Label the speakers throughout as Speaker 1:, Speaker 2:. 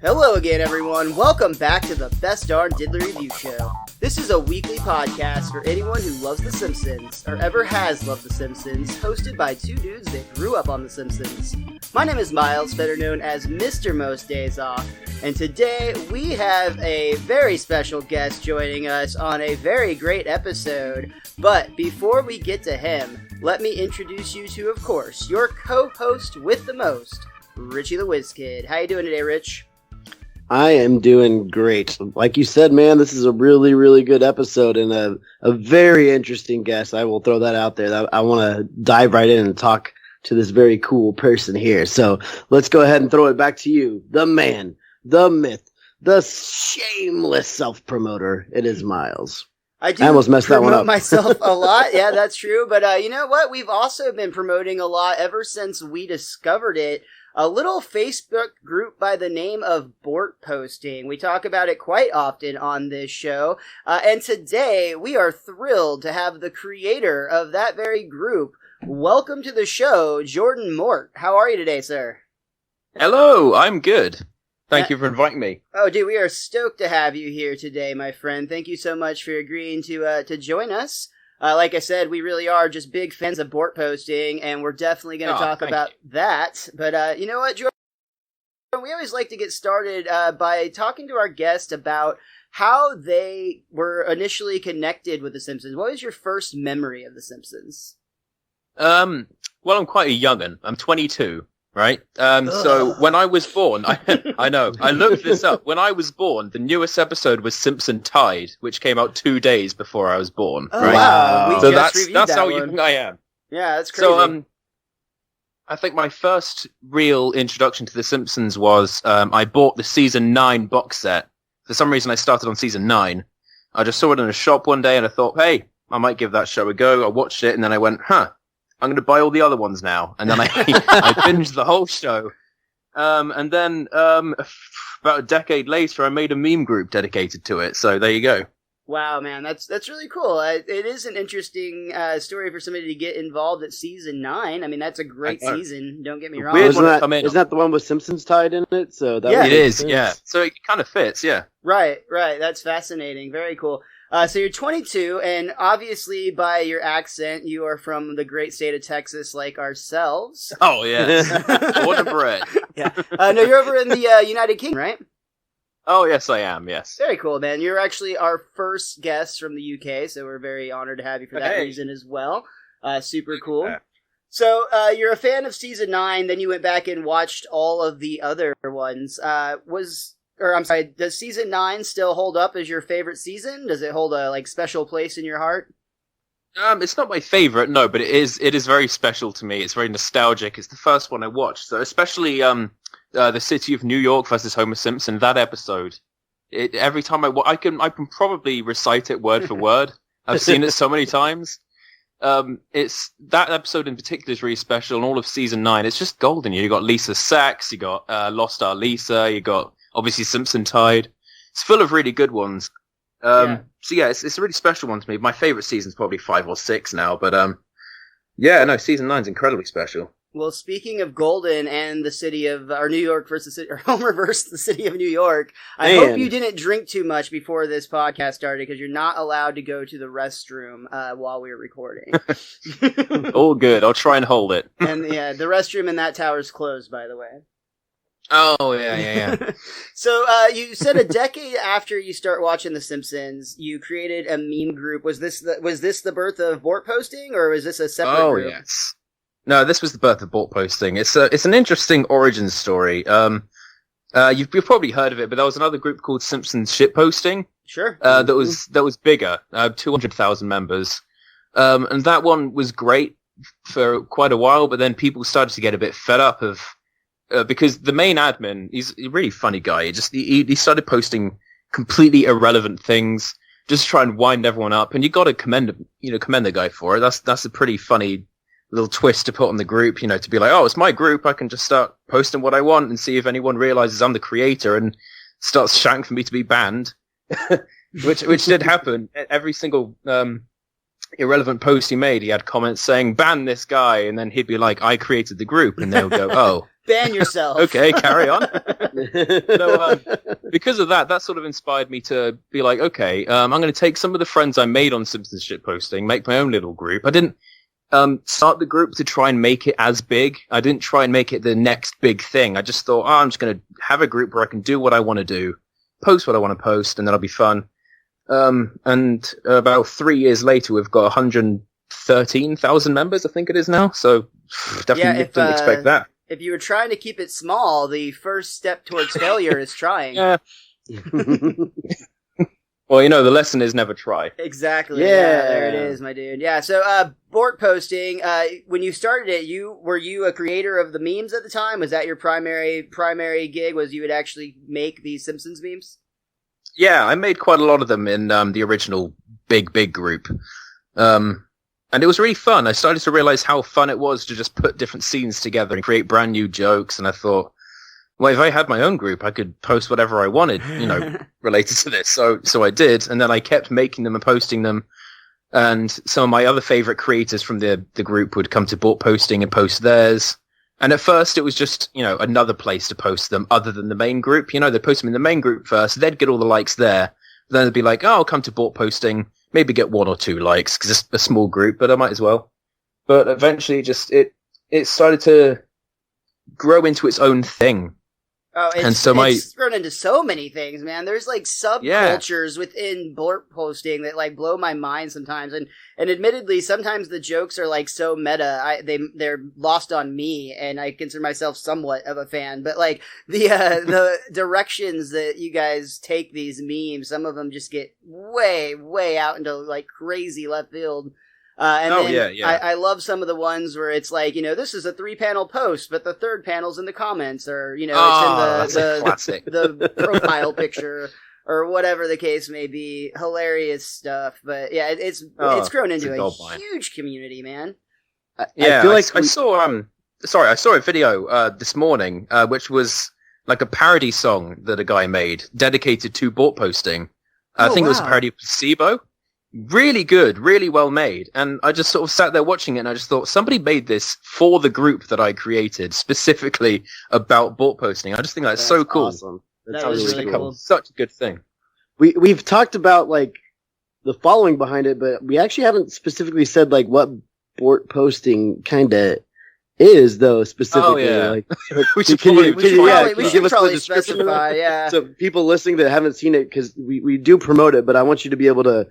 Speaker 1: Hello again, everyone. Welcome back to the Best Darn Diddly Review Show. This is a weekly podcast for anyone who loves The Simpsons, or ever has loved The Simpsons, hosted by two dudes that grew up on The Simpsons. My name is Miles, better known as Mr. Most Days Off, and today we have a very special guest joining us on a very great episode. But before we get to him, let me introduce you to, of course, your co-host with the most, Richie the Whiz Kid. How you doing today, Rich?
Speaker 2: I am doing great. Like you said, man, this is a really, really good episode and a very interesting guest. I will throw that out there. I want to dive right in and talk to this very cool person here. So let's go ahead and throw it back to you. The man, the myth, the shameless self-promoter. It is Miles.
Speaker 1: I
Speaker 2: almost messed that one up.
Speaker 1: Myself a lot. Yeah, that's true. But you know what? We've also been promoting a lot ever since we discovered it. A little Facebook group by the name of Bortposting. We talk about it quite often on this show. And today we are thrilled to have the creator of that very group. Welcome to the show, Jordan Mort. How are you today, sir?
Speaker 3: Hello, I'm good. Thank you for inviting me.
Speaker 1: Oh, dude, we are stoked to have you here today, my friend. Thank you so much for agreeing to join us. Like I said, we really are just big fans of Bortposting, and we're definitely going to talk about that. But you know what, Jordan? We always like to get started by talking to our guest about how they were initially connected with The Simpsons. What was your first memory of The Simpsons?
Speaker 3: Well, I'm quite a young'un. I'm 22. Right? So when I was born, I know, I looked this up. When I was born, the newest episode was Simpson Tide, which came out 2 days before I was born.
Speaker 1: Oh,
Speaker 3: right?
Speaker 1: Wow.
Speaker 3: So that's how young I am.
Speaker 1: Yeah, that's crazy.
Speaker 3: So, I think my first real introduction to The Simpsons was, I bought the season 9 box set. For some reason, I started on season 9. I just saw it in a shop one day and I thought, hey, I might give that show a go. I watched it and then I went, I'm going to buy all the other ones now. And then I binged the whole show. And then about a decade later, I made a meme group dedicated to it. So there you go.
Speaker 1: Wow, man, that's really cool. It is an interesting story for somebody to get involved at season 9. I mean, that's a great season. Don't get me wrong.
Speaker 2: Isn't that the one with Simpsons Tide in it? So that
Speaker 3: it is. Sense. Yeah. So it kind of fits. Yeah.
Speaker 1: Right. That's fascinating. Very cool. So you're 22, and obviously by your accent, you are from the great state of Texas, like ourselves.
Speaker 3: Oh, yes. Born and bred.
Speaker 1: Yeah. No, you're over in the United Kingdom, right?
Speaker 3: Oh, yes, I am, yes.
Speaker 1: Very cool, man. You're actually our first guest from the UK, so we're very honored to have you for that reason as well. Super cool. Yeah. So you're a fan of season 9, then you went back and watched all of the other ones. Does season 9 still hold up as your favorite season? Does it hold a special place in your heart?
Speaker 3: It's not my favorite, no, but it is very special to me. It's very nostalgic. It's the first one I watched, so especially the City of New York versus Homer Simpson. That episode, every time I can probably recite it word for word. I've seen it so many times. It's that episode in particular is really special, and all of season 9, it's just golden. You got Lisa Sachs, you got Lost Star Lisa, you got obviously Simpson Tide. It's full of really good ones. So yeah, it's a really special one to me. My favorite season's probably 5 or 6 now, but season 9's incredibly special.
Speaker 1: Well, speaking of golden and the city of New York versus Homer versus the city of New York, I hope you didn't drink too much before this podcast started, because you're not allowed to go to the restroom while we were recording.
Speaker 3: All good. I'll try and hold it.
Speaker 1: And yeah, the restroom in that tower is closed, by the way.
Speaker 3: Oh, yeah.
Speaker 1: So, you said a decade after you start watching The Simpsons, you created a meme group. Was this the birth of Bortposting, or was this a separate group? Oh,
Speaker 3: yes. No, this was the birth of Bortposting. It's an interesting origin story. You've probably heard of it, but there was another group called Simpsons Shitposting.
Speaker 1: Sure.
Speaker 3: That was bigger, 200,000 members. And that one was great for quite a while, but then people started to get a bit fed up of, because the main admin, he's a really funny guy. He started posting completely irrelevant things, just to try and wind everyone up. And you got to commend the guy for it. That's a pretty funny little twist to put on the group, to be like, oh, it's my group. I can just start posting what I want and see if anyone realizes I'm the creator and starts shouting for me to be banned, which did happen. Every single irrelevant post he made, he had comments saying, ban this guy. And then he'd be like, I created the group. And they would go, oh,
Speaker 1: Ban yourself.
Speaker 3: Okay, carry on. So, because of that sort of inspired me to be like, okay, I'm going to take some of the friends I made on Simpsons shitposting, make my own little group. I didn't start the group to try and make it as big. I didn't try and make it the next big thing. I just thought, I'm just going to have a group where I can do what I want to do, post what I want to post, and that'll be fun. And about 3 years later, we've got 113,000 members, I think it is now. So definitely didn't expect that.
Speaker 1: If you were trying to keep it small, the first step towards failure is trying.
Speaker 3: Yeah. Well, the lesson is never try.
Speaker 1: Exactly. Yeah, there it is, my dude. Yeah, so Bortposting, when you started it, were you a creator of the memes at the time? Was that your primary gig, was you would actually make these Simpsons memes?
Speaker 3: Yeah, I made quite a lot of them in the original big group. And it was really fun. I started to realize how fun it was to just put different scenes together and create brand new jokes. And I thought, well, if I had my own group, I could post whatever I wanted, related to this. So I did. And then I kept making them and posting them. And some of my other favorite creators from the group would come to Bortposting and post theirs. And at first it was just, another place to post them other than the main group. They'd post them in the main group first. They'd get all the likes there. Then they'd be like, oh, I'll come to Bortposting. Maybe get 1 or 2 likes because it's a small group, but I might as well. But eventually, it started to grow into its own thing.
Speaker 1: Oh, it's grown into so many things, man. There's like subcultures within Bortposting that like blow my mind sometimes, and admittedly, sometimes the jokes are like so meta, they're lost on me, and I consider myself somewhat of a fan. But like the directions that you guys take these memes, some of them just get way out into like crazy left field. I love some of the ones where it's like, this is a 3-panel post, but the third panel's in the comments, or, it's in the profile picture, or whatever the case may be. Hilarious stuff. But yeah, it's grown into a huge community, man.
Speaker 3: I saw a video this morning, which was like a parody song that a guy made dedicated to Bortposting. I think it was a parody of Placebo. Really good, really well made. And I just sort of sat there watching it and I just thought, somebody made this for the group that I created, specifically about Bortposting. I just think that's so cool.
Speaker 2: Awesome.
Speaker 1: That was really cool.
Speaker 3: Such a good thing.
Speaker 2: We've talked about like the following behind it, but we actually haven't specifically said like what Bortposting kind of is, though, specifically.
Speaker 3: Oh, yeah.
Speaker 2: Like,
Speaker 3: we should
Speaker 2: can you give us the
Speaker 1: probably
Speaker 2: description?
Speaker 1: specify, yeah.
Speaker 2: So people listening that haven't seen it, because we do promote it, but I want you to be able to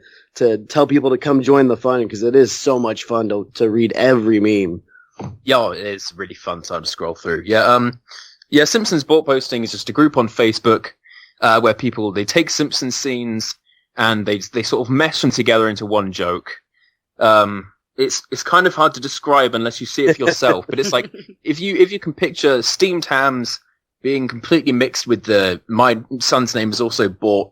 Speaker 2: tell people to come join the fun, because it is so much fun to read every meme.
Speaker 3: Yeah, it is really fun time to scroll through. Yeah, Simpsons Bortposting is just a group on Facebook where people, they take Simpsons scenes and they sort of mesh them together into one joke. It's kind of hard to describe unless you see it for yourself, but it's like if you can picture steamed hams being completely mixed with my son's name is also Bort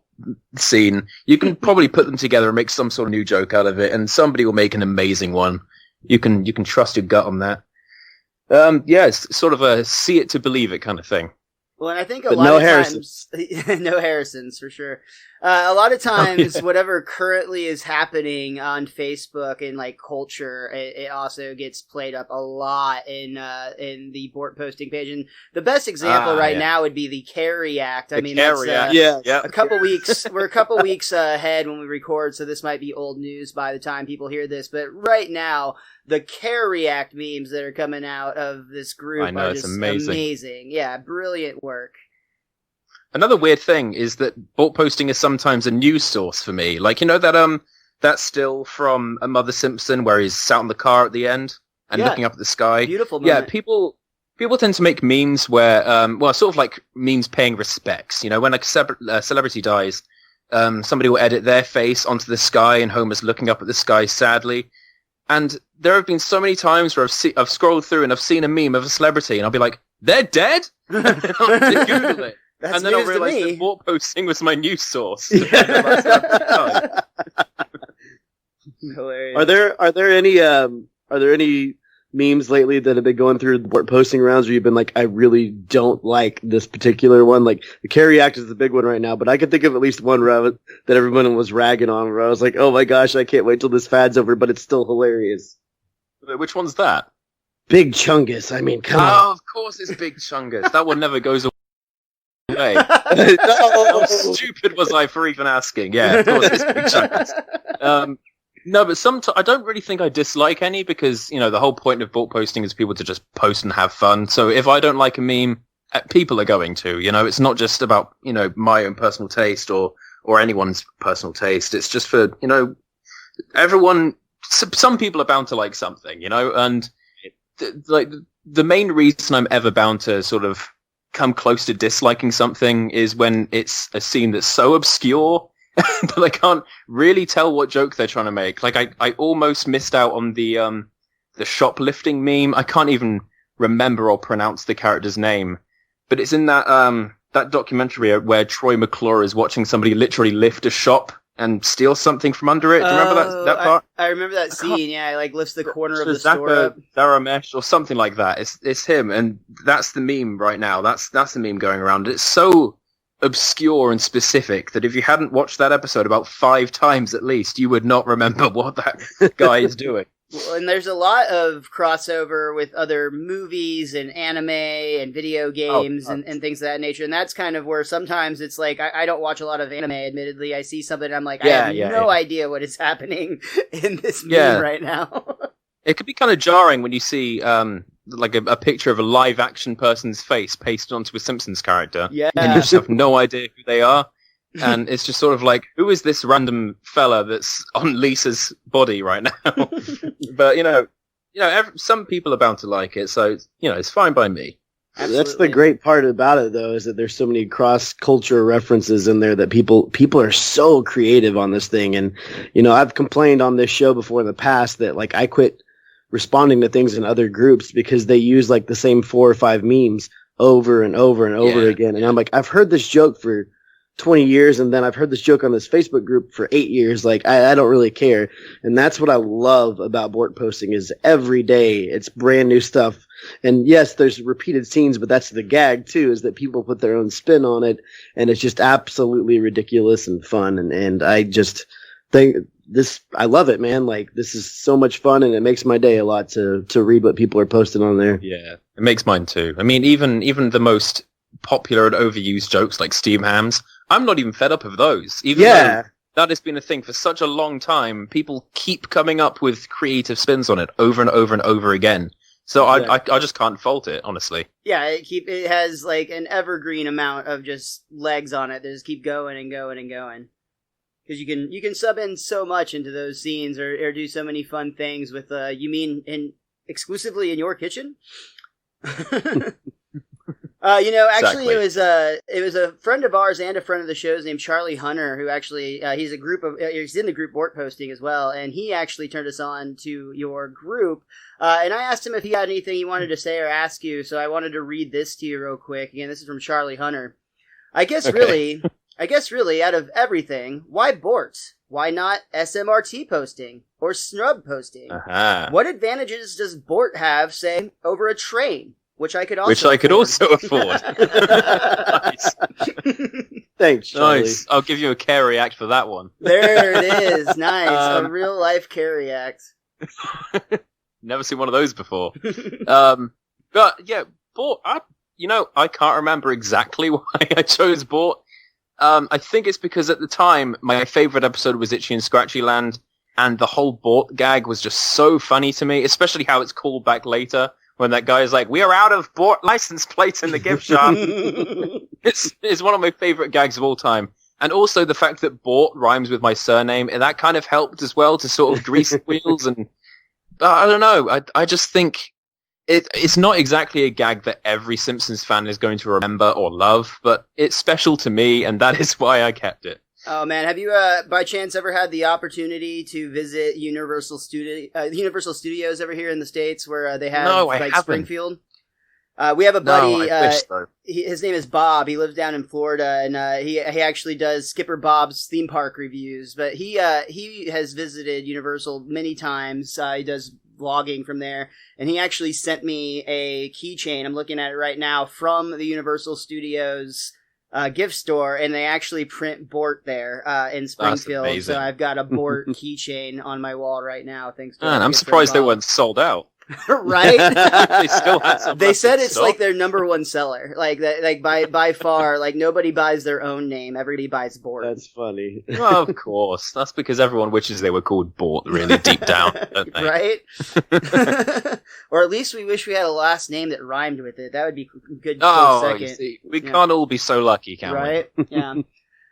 Speaker 3: scene, you can probably put them together and make some sort of new joke out of it, and somebody will make an amazing one. You can trust your gut on that. It's sort of a see it to believe it kind of thing.
Speaker 1: Well, and I think a lot of times, no Harrisons for sure. A lot of times, whatever currently is happening on Facebook and like culture, it also gets played up a lot in the Bortposting page. And the best example now would be the Carrie Act. I mean, that's a couple weeks. We're a couple weeks ahead when we record, so this might be old news by the time people hear this. But right now, the Carrie Act memes that are coming out of this group are just amazing. Yeah, brilliant work.
Speaker 3: Another weird thing is that Bortposting is sometimes a news source for me. Like, that still from A Mother Simpson where he's sat in the car at the end and looking up at the sky.
Speaker 1: Beautiful moment.
Speaker 3: Yeah, people tend to make memes where, sort of like memes paying respects. When a celebrity dies, somebody will edit their face onto the sky and Homer's looking up at the sky sadly. And there have been so many times where I've scrolled through and I've seen a meme of a celebrity and I'll be like, they're dead? And I'll Google it.
Speaker 1: That's
Speaker 3: and then I'll realize that Bortposting was my news source.
Speaker 2: Hilarious. Are there any memes lately that have been going through the Bortposting rounds where you've been like, I really don't like this particular one? Like the Carrie Act is the big one right now, but I could think of at least one that everyone was ragging on where I was like, oh my gosh, I can't wait till this fad's over, but it's still hilarious.
Speaker 3: Which one's that?
Speaker 2: Big Chungus. I mean, come on.
Speaker 3: Oh, of course it's Big Chungus. That one never goes away. How stupid was I for even asking? Yeah, of course it's Big Chungus. No, but I don't really think I dislike any because, the whole point of Bortposting is people to just post and have fun. So if I don't like a meme, people are going to, it's not just about, my own personal taste or anyone's personal taste. It's just for, everyone, some people are bound to like something, and the main reason I'm ever bound to sort of come close to disliking something is when it's a scene that's so obscure that I can't really tell what joke they're trying to make. Like I almost missed out on the shoplifting meme. I can't even remember or pronounce the character's name, but it's in that documentary where Troy McClure is watching somebody literally lift a shop and steal something from under it. Do you remember that part?
Speaker 1: I remember that scene. Yeah, like lifts the corner of the store up.
Speaker 3: Daramesh or something like that. It's him, and that's the meme right now. That's the meme going around. It's so obscure and specific that if you hadn't watched that episode about 5 times at least, you would not remember what that guy is doing.
Speaker 1: Well, and there's a lot of crossover with other movies and anime and video games and things of that nature. And that's kind of where sometimes it's like, I don't watch a lot of anime, admittedly. I see something and I'm like, I have no idea what is happening in this meme right now.
Speaker 3: It could be kind of jarring when you see like a picture of a live action person's face pasted onto a Simpsons character.
Speaker 1: Yeah.
Speaker 3: And you just have no idea who they are. And it's just sort of like, who is this random fella that's on Lisa's body right now? But, some people are bound to like it, so, it's fine by me.
Speaker 2: Absolutely. That's the great part about it, though, is that there's so many cross-culture references in there that people are so creative on this thing. And, I've complained on this show before in the past that, like, I quit responding to things in other groups because they use, like, the same 4 or 5 memes over and over and over again. And I'm like, I've heard this joke for 20 years, and then I've heard this joke on this Facebook group for 8 years. Like, I don't really care. And that's what I love about Bortposting is every day it's brand new stuff. And yes, there's repeated scenes, but that's the gag too, is that people put their own spin on it, and it's just absolutely ridiculous and fun. And I just think I love it, man. Like, this is so much fun, and it makes my day a lot to read what people are posting on there.
Speaker 3: Yeah, it makes mine too. I mean, even the most popular and overused jokes like Steam Hams, I'm not even fed up of those. Even though that has been a thing for such a long time, people keep coming up with creative spins on it over and over and over again. So I just can't fault it, honestly.
Speaker 1: Yeah, it has like an evergreen amount of just legs on it that just keep going and going and going. Because you can sub in so much into those scenes or do so many fun things with you mean exclusively in your kitchen? Actually,
Speaker 3: exactly.
Speaker 1: It was a friend of ours and a friend of the show's named Charlie Hunter, who actually he's in the group Bortposting as well, and he actually turned us on to your group. And I asked him if he had anything he wanted to say or ask you, so I wanted to read this to you real quick. Again, this is from Charlie Hunter. I guess really, out of everything, why Borts? Why not SMRT posting or snub posting?
Speaker 3: Uh-huh.
Speaker 1: What advantages does Bort have, say, over a train? Which I could also
Speaker 3: afford. Nice.
Speaker 2: Thanks, Charlie.
Speaker 3: Nice. I'll give you a carry act for that one.
Speaker 1: There it is. Nice. A real life carry act.
Speaker 3: Never seen one of those before. But yeah, Bort, I can't remember exactly why I chose Bort. I think it's because at the time, my favorite episode was Itchy and Scratchy Land, and the whole Bort gag was just so funny to me, especially how it's called back later. When that guy is like, we are out of Bort license plates in the gift shop. It's one of my favorite gags of all time. And also the fact that Bort rhymes with my surname, and that kind of helped as well to sort of grease the wheels. And I don't know. I just think it's not exactly a gag that every Simpsons fan is going to remember or love, but it's special to me, and that is why I kept it.
Speaker 1: Oh man, have you by chance ever had the opportunity to visit Universal Studios over here in the States where they have Springfield? We have a buddy.
Speaker 3: No, I wish so.
Speaker 1: His name is Bob. He lives down in Florida, and he actually does Skipper Bob's theme park reviews. But he has visited Universal many times. He does vlogging from there, and he actually sent me a keychain. I'm looking at it right now from the Universal Studios gift store, and they actually print Bort there in Springfield. So I've got a Bort keychain on my wall right now. Thanks to
Speaker 3: I'm surprised they weren't sold out.
Speaker 1: Right?
Speaker 3: They still had some.
Speaker 1: They said it's
Speaker 3: stock.
Speaker 1: like their number one seller. Like that, like by far, like nobody buys their own name. Everybody buys Bort.
Speaker 2: That's funny.
Speaker 3: Well, of course. That's because everyone wishes they were called Bort really deep down, don't they?
Speaker 1: Right? Or at least we wish we had a last name that rhymed with it. That would be good.
Speaker 3: Oh,
Speaker 1: second.
Speaker 3: you see, we can't all be so lucky, can
Speaker 1: Right? Yeah.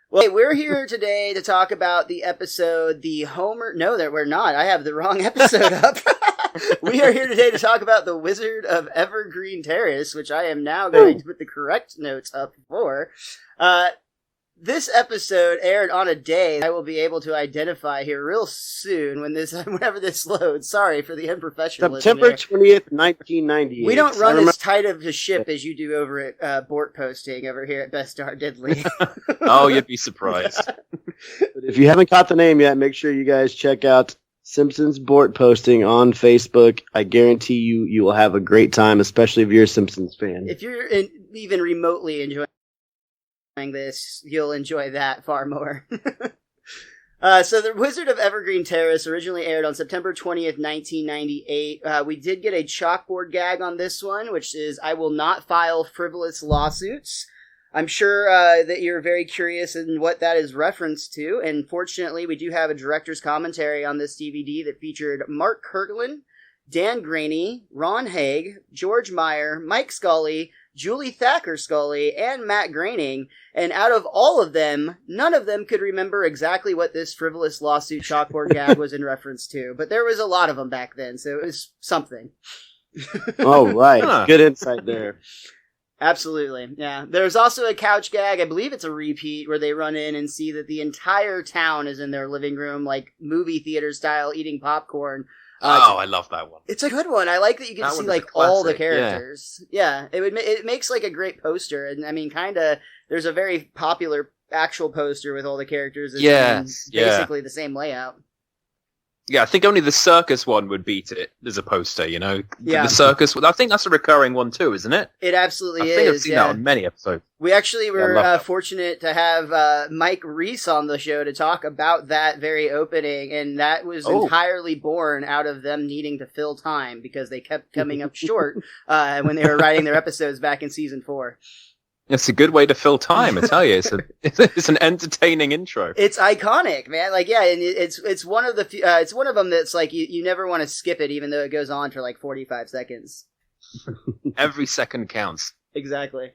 Speaker 1: Well, hey, we're here today to talk about the episode, the Homer... No, that we're not. I have the wrong episode up. We are here today to talk about the Wizard of Evergreen Terrace, which I am now going to put the correct notes up for. This episode aired on a day I will be able to identify here real soon whenever this loads. Sorry for the unprofessionalism.
Speaker 2: September 20th, 1998.
Speaker 1: We don't run as tight of a ship as you do over at Bortposting over here at Best Darn Diddly.
Speaker 3: Oh, you'd be surprised.
Speaker 2: But if you haven't caught the name yet, make sure you guys check out Simpsons Bortposting on Facebook. I guarantee you will have a great time, especially if you're a Simpsons fan.
Speaker 1: If you're even remotely enjoying this, you'll enjoy that far more. So the Wizard of Evergreen Terrace originally aired on September 20th, 1998. We did get a chalkboard gag on this one, which is, I will not file frivolous lawsuits. I'm sure that you're very curious in what that is referenced to, and fortunately we do have a director's commentary on this DVD that featured Mark Kirkland, Dan Graney, Ron Haig, George Meyer, Mike Scully, Julie Thacker Scully, and Matt Groening, and out of all of them, none of them could remember exactly what this frivolous lawsuit chalkboard gag was in reference to, but there was a lot of them back then, so it was something.
Speaker 2: Oh, right.
Speaker 3: Huh.
Speaker 2: Good insight there.
Speaker 1: Absolutely, yeah. There's also a couch gag, I believe it's a repeat, where they run in and see that the entire town is in their living room, like movie theater style, eating popcorn.
Speaker 3: I love that one.
Speaker 1: It's a good one. I like that you can
Speaker 3: That
Speaker 1: see
Speaker 3: one's
Speaker 1: like
Speaker 3: a classic,
Speaker 1: all the characters. Yeah, it makes like a great poster, and I mean, kind of. There's a very popular actual poster with all the characters.
Speaker 3: Yes,
Speaker 1: basically the same layout.
Speaker 3: Yeah, I think only the circus one would beat it as a poster, you know?
Speaker 1: Yeah.
Speaker 3: The circus, I think that's a recurring one too, isn't it?
Speaker 1: It absolutely
Speaker 3: I think I've
Speaker 1: is.
Speaker 3: seen
Speaker 1: Yeah,
Speaker 3: that on many episodes.
Speaker 1: we actually
Speaker 3: I
Speaker 1: were
Speaker 3: love that.
Speaker 1: fortunate to have Mike Reese on the show to talk about that very opening, and that was entirely born out of them needing to fill time because they kept coming up short when they were writing their episodes back in season 4.
Speaker 3: It's a good way to fill time, I tell you. It's an entertaining intro.
Speaker 1: It's iconic, man. Like, yeah, and it's one of the it's one of them that's like you never want to skip it, even though it goes on for like 45 seconds.
Speaker 3: Every second counts.
Speaker 1: Exactly.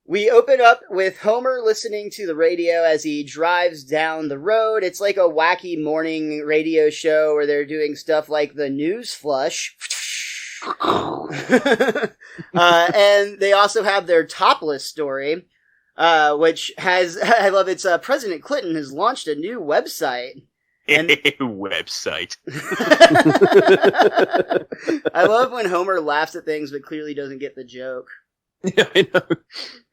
Speaker 1: We open up with Homer listening to the radio as he drives down the road. It's like a wacky morning radio show where they're doing stuff like the news flush. And they also have their topless story, which has, I love it's, President Clinton has launched a new website. And
Speaker 3: website.
Speaker 1: I love when Homer laughs at things but clearly doesn't get the joke.
Speaker 3: Yeah, I know.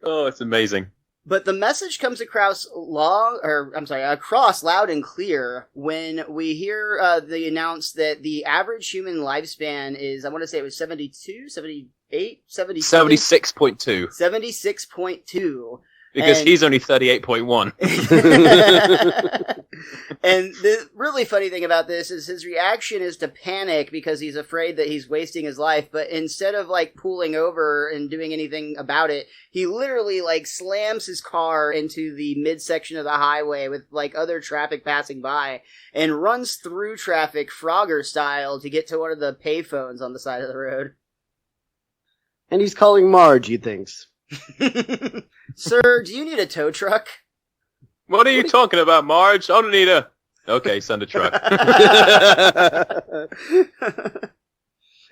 Speaker 3: Oh, it's amazing.
Speaker 1: But the message comes across loud and clear when we hear they announce that the average human lifespan is, I want to say it was 72, 78, 77?
Speaker 3: 76.2.
Speaker 1: 76.2.
Speaker 3: Because he's only 38.1.
Speaker 1: And the really funny thing about this is his reaction is to panic because he's afraid that he's wasting his life, but instead of like pulling over and doing anything about it, he literally like slams his car into the midsection of the highway with like other traffic passing by and runs through traffic Frogger style to get to one of the payphones on the side of the road.
Speaker 2: And he's calling Marge, he thinks.
Speaker 1: Sir, do you need a tow truck?
Speaker 3: What are you talking about, Marge? I don't need a... Okay, send a truck.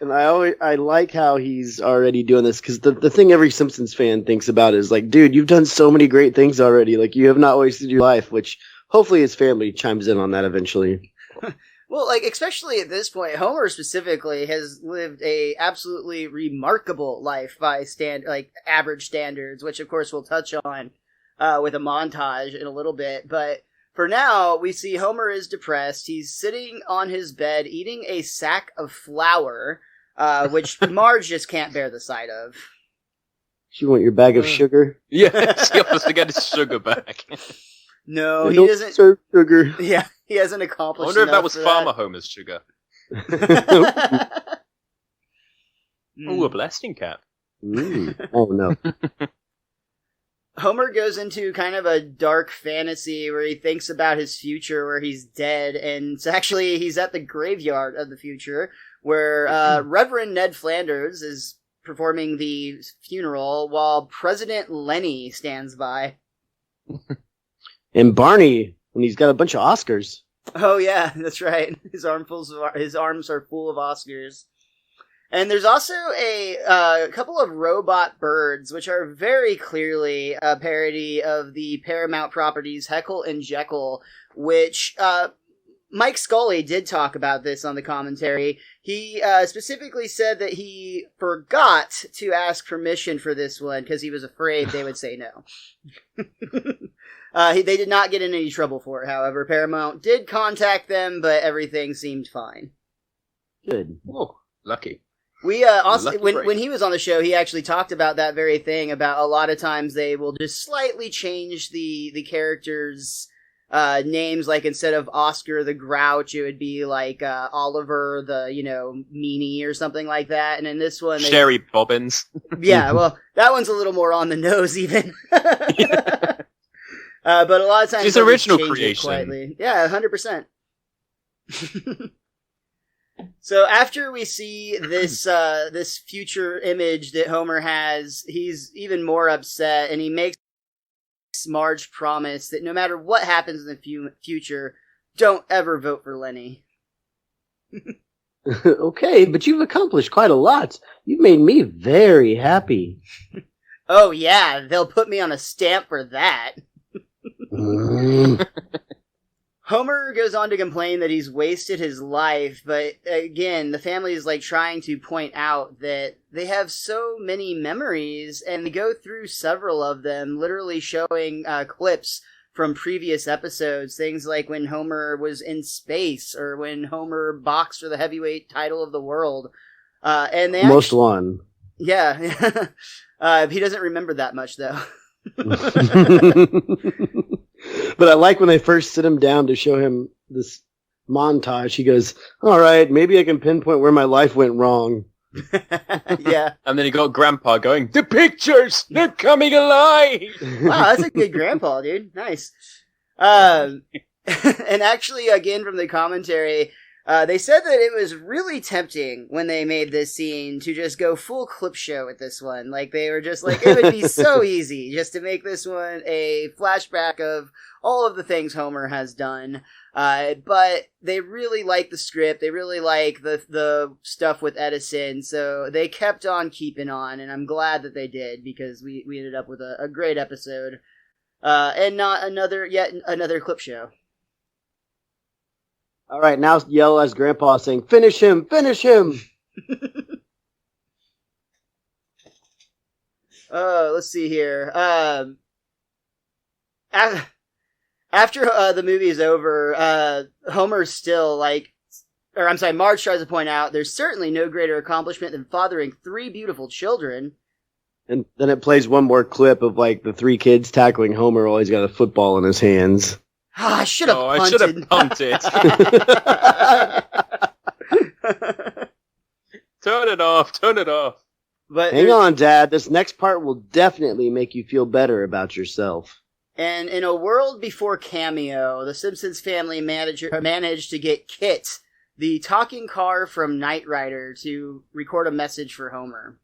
Speaker 2: And I like how he's already doing this, because the thing every Simpsons fan thinks about is like, dude, you've done so many great things already. Like, you have not wasted your life, which hopefully his family chimes in on that eventually.
Speaker 1: Well, like, especially at this point, Homer specifically has lived a absolutely remarkable life by average standards, which of course we'll touch on with a montage in a little bit. But for now, we see Homer is depressed. He's sitting on his bed eating a sack of flour, which Marge just can't bear the sight of.
Speaker 2: You want your bag of sugar?
Speaker 3: Yes, he wants to get his sugar back.
Speaker 1: No,
Speaker 2: I
Speaker 1: he
Speaker 2: don't
Speaker 1: doesn't.
Speaker 2: serve sugar.
Speaker 1: Yeah, he hasn't
Speaker 3: I
Speaker 1: accomplished.
Speaker 3: wonder if that
Speaker 1: enough
Speaker 3: was
Speaker 1: for
Speaker 3: Farmer Homer's sugar. Ooh, a blasting cap.
Speaker 2: Oh, no.
Speaker 1: Homer goes into kind of a dark fantasy where he thinks about his future where he's dead, and it's actually he's at the graveyard of the future where Reverend Ned Flanders is performing the funeral while President Lenny stands by.
Speaker 2: And Barney, when he's got a bunch of Oscars.
Speaker 1: Oh yeah, that's right. His arms are full of Oscars. And there's also a couple of robot birds, which are very clearly a parody of the Paramount properties Heckle and Jekyll, which Mike Scully did talk about this on the commentary. He specifically said that he forgot to ask permission for this one because he was afraid they would say no. They did not get in any trouble for it, however. Paramount did contact them, but everything seemed fine.
Speaker 2: Good.
Speaker 3: Oh, lucky.
Speaker 1: We also when he was on the show, he actually talked about that very thing. About a lot of times they will just slightly change the characters' names. Like instead of Oscar the Grouch, it would be like Oliver the Meanie or something like that. And in this one,
Speaker 3: Sherry Bobbins.
Speaker 1: Yeah, well, that one's a little more on the nose even. But a lot of times
Speaker 3: his original creation.
Speaker 1: Quietly. Yeah, 100%. So after we see this this future image that Homer has, he's even more upset, and he makes Marge promise that no matter what happens in the future, don't ever vote for Lenny.
Speaker 2: Okay, but you've accomplished quite a lot. You've made me very happy.
Speaker 1: Oh yeah, they'll put me on a stamp for that. Homer goes on to complain that he's wasted his life, but again, the family is like trying to point out that they have so many memories, and they go through several of them, literally showing clips from previous episodes, things like when Homer was in space, or when Homer boxed for the heavyweight title of the world. And they
Speaker 2: Most won.
Speaker 1: Yeah. He doesn't remember that much, though.
Speaker 2: But I like when they first sit him down to show him this montage. He goes, all right, maybe I can pinpoint where my life went wrong.
Speaker 1: Yeah.
Speaker 3: And then he got Grandpa going, the pictures! They're coming alive!
Speaker 1: Wow, that's a good grandpa, dude. Nice. And actually, again, from the commentary, they said that it was really tempting when they made this scene to just go full clip show with this one. Like, they were just like, it would be so easy just to make this one a flashback of all of the things Homer has done. But they really like the script. They really like the stuff with Edison. So they kept on keeping on, and I'm glad that they did, because we ended up with a great episode. And not yet another clip show.
Speaker 2: All right, now yell as Grandpa saying, finish him, finish him.
Speaker 1: Let's see here. After the movie is over, Homer's still Marge tries to point out there's certainly no greater accomplishment than fathering 3 beautiful children.
Speaker 2: And then it plays one more clip of like the 3 kids tackling Homer while he's got a football in his hands.
Speaker 1: I should have punted.
Speaker 3: I should have punted. Turn it off.
Speaker 1: But
Speaker 2: hang on, Dad. This next part will definitely make you feel better about yourself.
Speaker 1: And in a world before Cameo, the Simpsons family managed to get Kit, the talking car from Knight Rider, to record a message for Homer.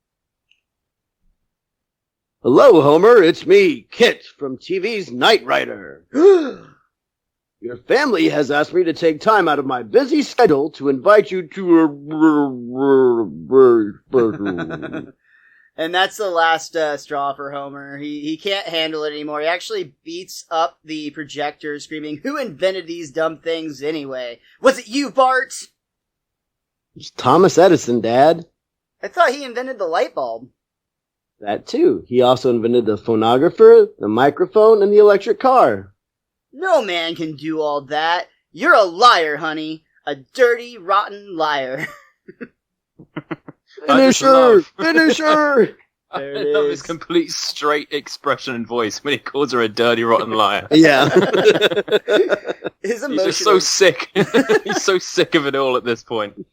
Speaker 2: Hello, Homer. It's me, Kit, from TV's Knight Rider. Your family has asked me to take time out of my busy schedule to invite you to a...
Speaker 1: And that's the last straw for Homer. He can't handle it anymore. He actually beats up the projector, screaming, "Who invented these dumb things anyway? Was it you, Bart?"
Speaker 2: It's Thomas Edison, Dad.
Speaker 1: I thought he invented the light bulb.
Speaker 2: That too. He also invented the phonographer, the microphone, and the electric car.
Speaker 1: No man can do all that. You're a liar, honey. A dirty, rotten liar.
Speaker 2: Finisher! Finisher!
Speaker 1: There
Speaker 3: I
Speaker 1: it
Speaker 3: love
Speaker 1: is.
Speaker 3: his complete straight expression and voice when he calls her a dirty, rotten liar.
Speaker 2: Yeah.
Speaker 1: His
Speaker 3: He's just so
Speaker 1: emotional
Speaker 3: sick. He's so sick of it all at this point.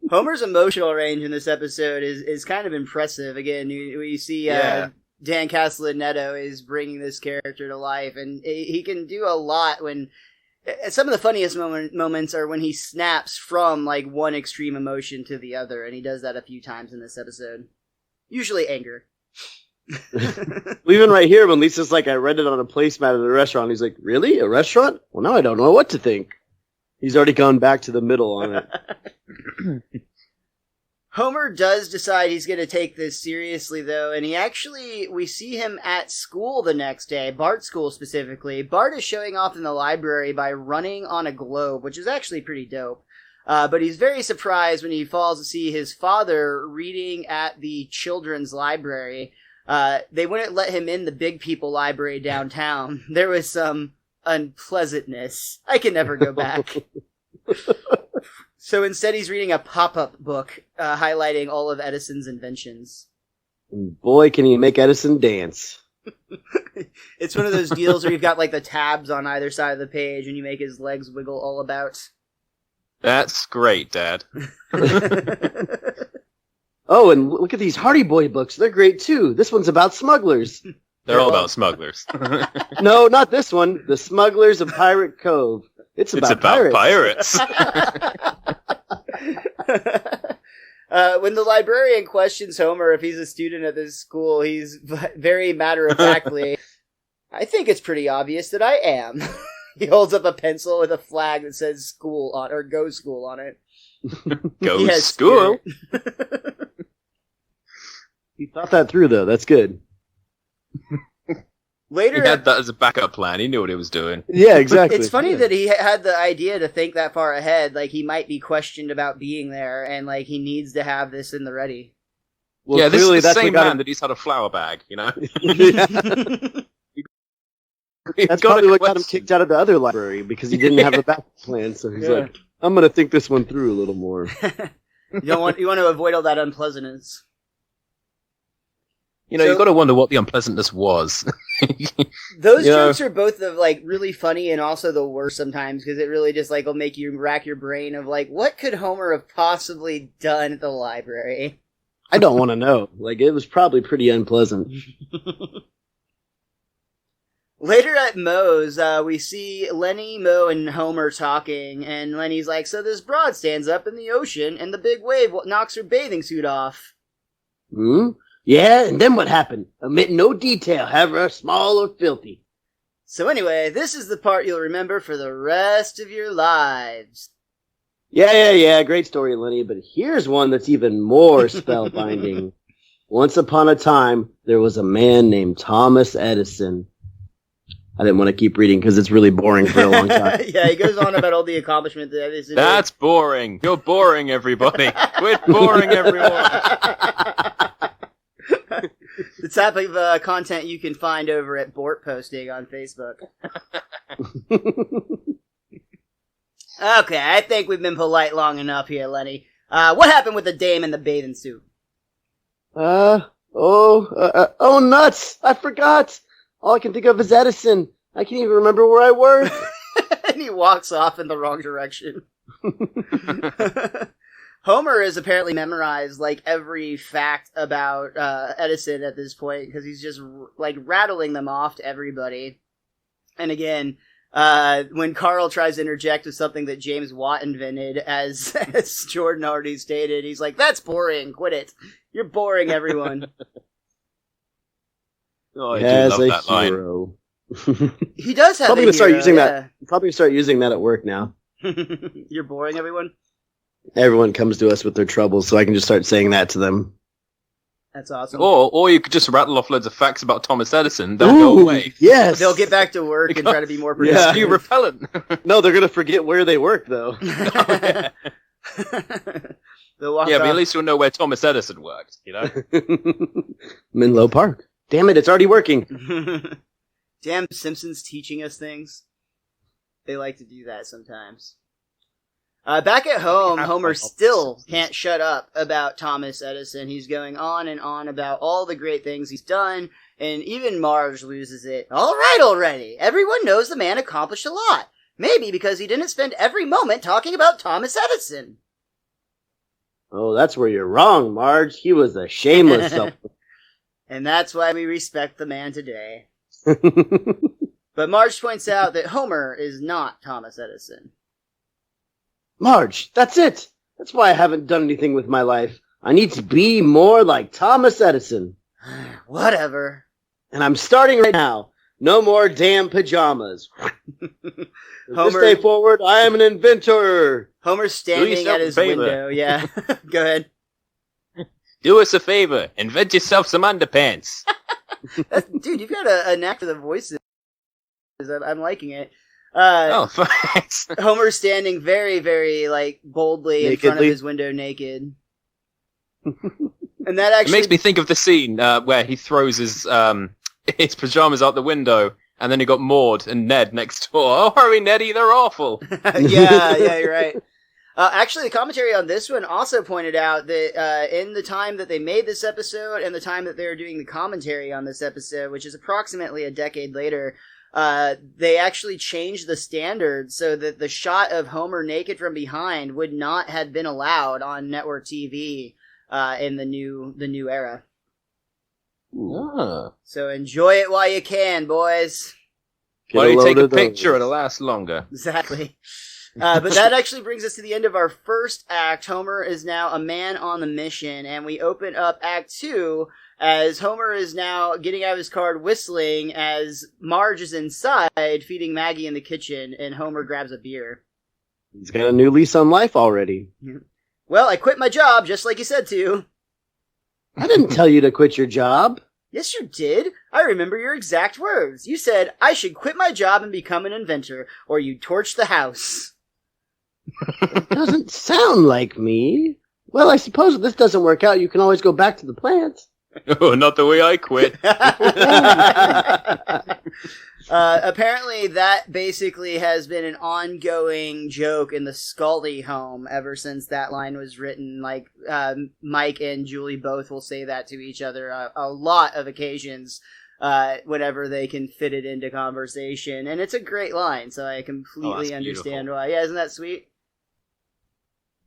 Speaker 1: Homer's emotional range in this episode is kind of impressive. Again, we see
Speaker 3: Yeah.
Speaker 1: Dan Castellanetto is bringing this character to life, and he can do a lot when. Some of the funniest moments are when he snaps from like one extreme emotion to the other, and he does that a few times in this episode. Usually anger.
Speaker 2: Even right here, when Lisa's like, I read it on a placemat at a restaurant, he's like, really? A restaurant? Well, now I don't know what to think. He's already gone back to the middle on it.
Speaker 1: Homer does decide he's going to take this seriously, though, and we see him at school the next day, Bart's school specifically. Bart is showing off in the library by running on a globe, which is actually pretty dope. But he's very surprised when he falls to see his father reading at the children's library. They wouldn't let him in the big people library downtown. There was some unpleasantness. I can never go back. So instead he's reading a pop-up book highlighting all of Edison's inventions.
Speaker 2: And boy, can he make Edison dance.
Speaker 1: It's one of those deals where you've got like the tabs on either side of the page and you make his legs wiggle all about.
Speaker 3: That's great, Dad.
Speaker 2: Oh, and look at these Hardy Boy books. They're great too. This one's about smugglers.
Speaker 3: They're all about smugglers.
Speaker 2: No, not this one. The Smugglers of Pirate Cove. It's about
Speaker 3: pirates.
Speaker 1: When the librarian questions Homer if he's a student at this school, he's very matter-of-factly, I think it's pretty obvious that I am. He holds up a pencil with a flag that says school on, or go school on it.
Speaker 3: Go school.
Speaker 2: He thought that through, though. That's good.
Speaker 1: Later,
Speaker 3: He had that as a backup plan. He knew what he was doing.
Speaker 2: Yeah, exactly.
Speaker 1: it's funny
Speaker 2: Yeah.
Speaker 1: that he had the idea to think that far ahead. Like, he might be questioned about being there, and, like, he needs to have this in the ready.
Speaker 2: Well,
Speaker 3: yeah, this
Speaker 2: clearly
Speaker 3: is the
Speaker 2: that's
Speaker 3: same
Speaker 2: what got
Speaker 3: man that he's had a flour bag, you know?
Speaker 2: That's probably what got him kicked out of the other library, because he didn't have a backup plan, so he's like, I'm going to think this one through a little more.
Speaker 1: You want to avoid all that unpleasantness.
Speaker 3: You know,
Speaker 1: So-
Speaker 3: you've got to wonder what the unpleasantness was.
Speaker 1: Those
Speaker 3: You know-
Speaker 1: jokes are both like really funny and also the worst sometimes, because it really just like will make you rack your brain of like, what could Homer have possibly done at the library?
Speaker 2: I don't want to know. Like, it was probably pretty unpleasant.
Speaker 1: Later at Moe's, we see Lenny, Moe, and Homer talking, and Lenny's like, so this broad stands up in the ocean, and the big wave knocks her bathing suit off.
Speaker 2: Hmm? Yeah, and then what happened? Omit no detail, however small or filthy.
Speaker 1: So anyway, this is the part you'll remember for the rest of your lives.
Speaker 2: Yeah, great story, Lenny, but here's one that's even more spellbinding. Once upon a time, there was a man named Thomas Edison. I didn't want to keep reading because it's really boring for a long time.
Speaker 1: Yeah, he goes on about all the accomplishments that Edison did.
Speaker 3: That's boring. You're boring, everybody. Quit boring everyone.
Speaker 1: The type of content you can find over at Bortposting on Facebook. Okay, I think we've been polite long enough here, Lenny. What happened with the dame in the bathing suit?
Speaker 2: Oh, nuts! I forgot! All I can think of is Edison. I can't even remember where I work.
Speaker 1: And he walks off in the wrong direction. Homer has apparently memorized like every fact about Edison at this point because he's just like rattling them off to everybody. And again, when Carl tries to interject with something that James Watt invented, as Jordan already stated, he's like, "That's boring. Quit it. You're boring everyone."
Speaker 3: Oh, I
Speaker 2: As
Speaker 3: do love
Speaker 2: a
Speaker 3: that line.
Speaker 2: hero.
Speaker 1: He does have.
Speaker 2: Probably
Speaker 1: a
Speaker 2: gonna start
Speaker 1: hero,
Speaker 2: using
Speaker 1: yeah.
Speaker 2: that. Probably start using that at work now.
Speaker 1: You're boring everyone.
Speaker 2: Everyone comes to us with their troubles, so I can just start saying that to them.
Speaker 1: That's awesome.
Speaker 3: Or you could just rattle off loads of facts about Thomas Edison. They'll go away.
Speaker 2: Yes.
Speaker 1: They'll get back to work and try to be more
Speaker 2: Yeah.
Speaker 1: productive.
Speaker 3: You repellent.
Speaker 2: No, they're gonna forget where they work, though.
Speaker 1: They'll walk
Speaker 3: Yeah, but
Speaker 1: off.
Speaker 3: at least you'll know where Thomas Edison worked, you know?
Speaker 2: Menlo Park. Damn it! It's already working.
Speaker 1: Damn Simpsons teaching us things. They like to do that sometimes. Back at home, Homer still can't shut up about Thomas Edison. He's going on and on about all the great things he's done, and even Marge loses it. All right already. Everyone knows the man accomplished a lot. Maybe because he didn't spend every moment talking about Thomas Edison.
Speaker 2: Oh, that's where you're wrong, Marge. He was a shameless self.
Speaker 1: And that's why we respect the man today. But Marge points out that Homer is not Thomas Edison.
Speaker 2: Marge, that's it. That's why I haven't done anything with my life. I need to be more like Thomas Edison.
Speaker 1: Whatever.
Speaker 2: And I'm starting right now. No more damn pajamas. From this day forward, I am an inventor.
Speaker 1: Homer's standing at his window. Yeah. Go ahead.
Speaker 3: Do us a favor. Invent yourself some underpants.
Speaker 1: Dude, you've got a knack for the voices. I'm liking it.
Speaker 3: Thanks.
Speaker 1: Homer's standing very, very, boldly in front of his window naked. And that actually...
Speaker 3: It makes me think of the scene where he throws his pajamas out the window, and then you got Mort and Ned next door. Oh, hurry, Neddy, they're awful.
Speaker 1: yeah, you're right. Actually, the commentary on this one also pointed out that in the time that they made this episode and the time that they were doing the commentary on this episode, which is approximately a decade later... they actually changed the standard so that the shot of Homer naked from behind would not have been allowed on network TV in the new era.
Speaker 3: Ah.
Speaker 1: So enjoy it while you can, boys.
Speaker 3: Why don't you take a picture? It'll last longer.
Speaker 1: Exactly. But that actually brings us to the end of our first act. Homer is now a man on the mission, and we open up Act 2 as Homer is now getting out of his car whistling as Marge is inside feeding Maggie in the kitchen, and Homer grabs a beer.
Speaker 2: He's got a new lease on life already.
Speaker 1: Well, I quit my job, just like you said to.
Speaker 2: I didn't tell you to quit your job.
Speaker 1: Yes, you did. I remember your exact words. You said, I should quit my job and become an inventor, or you'd torch the house.
Speaker 2: It doesn't sound like me. Well, I suppose if this doesn't work out, you can always go back to the plant.
Speaker 3: Oh, not the way I quit.
Speaker 1: Apparently, that basically has been an ongoing joke in the Scully home ever since that line was written. Mike and Julie both will say that to each other a lot of occasions whenever they can fit it into conversation. And it's a great line, so I completely understand why. Yeah, isn't that sweet?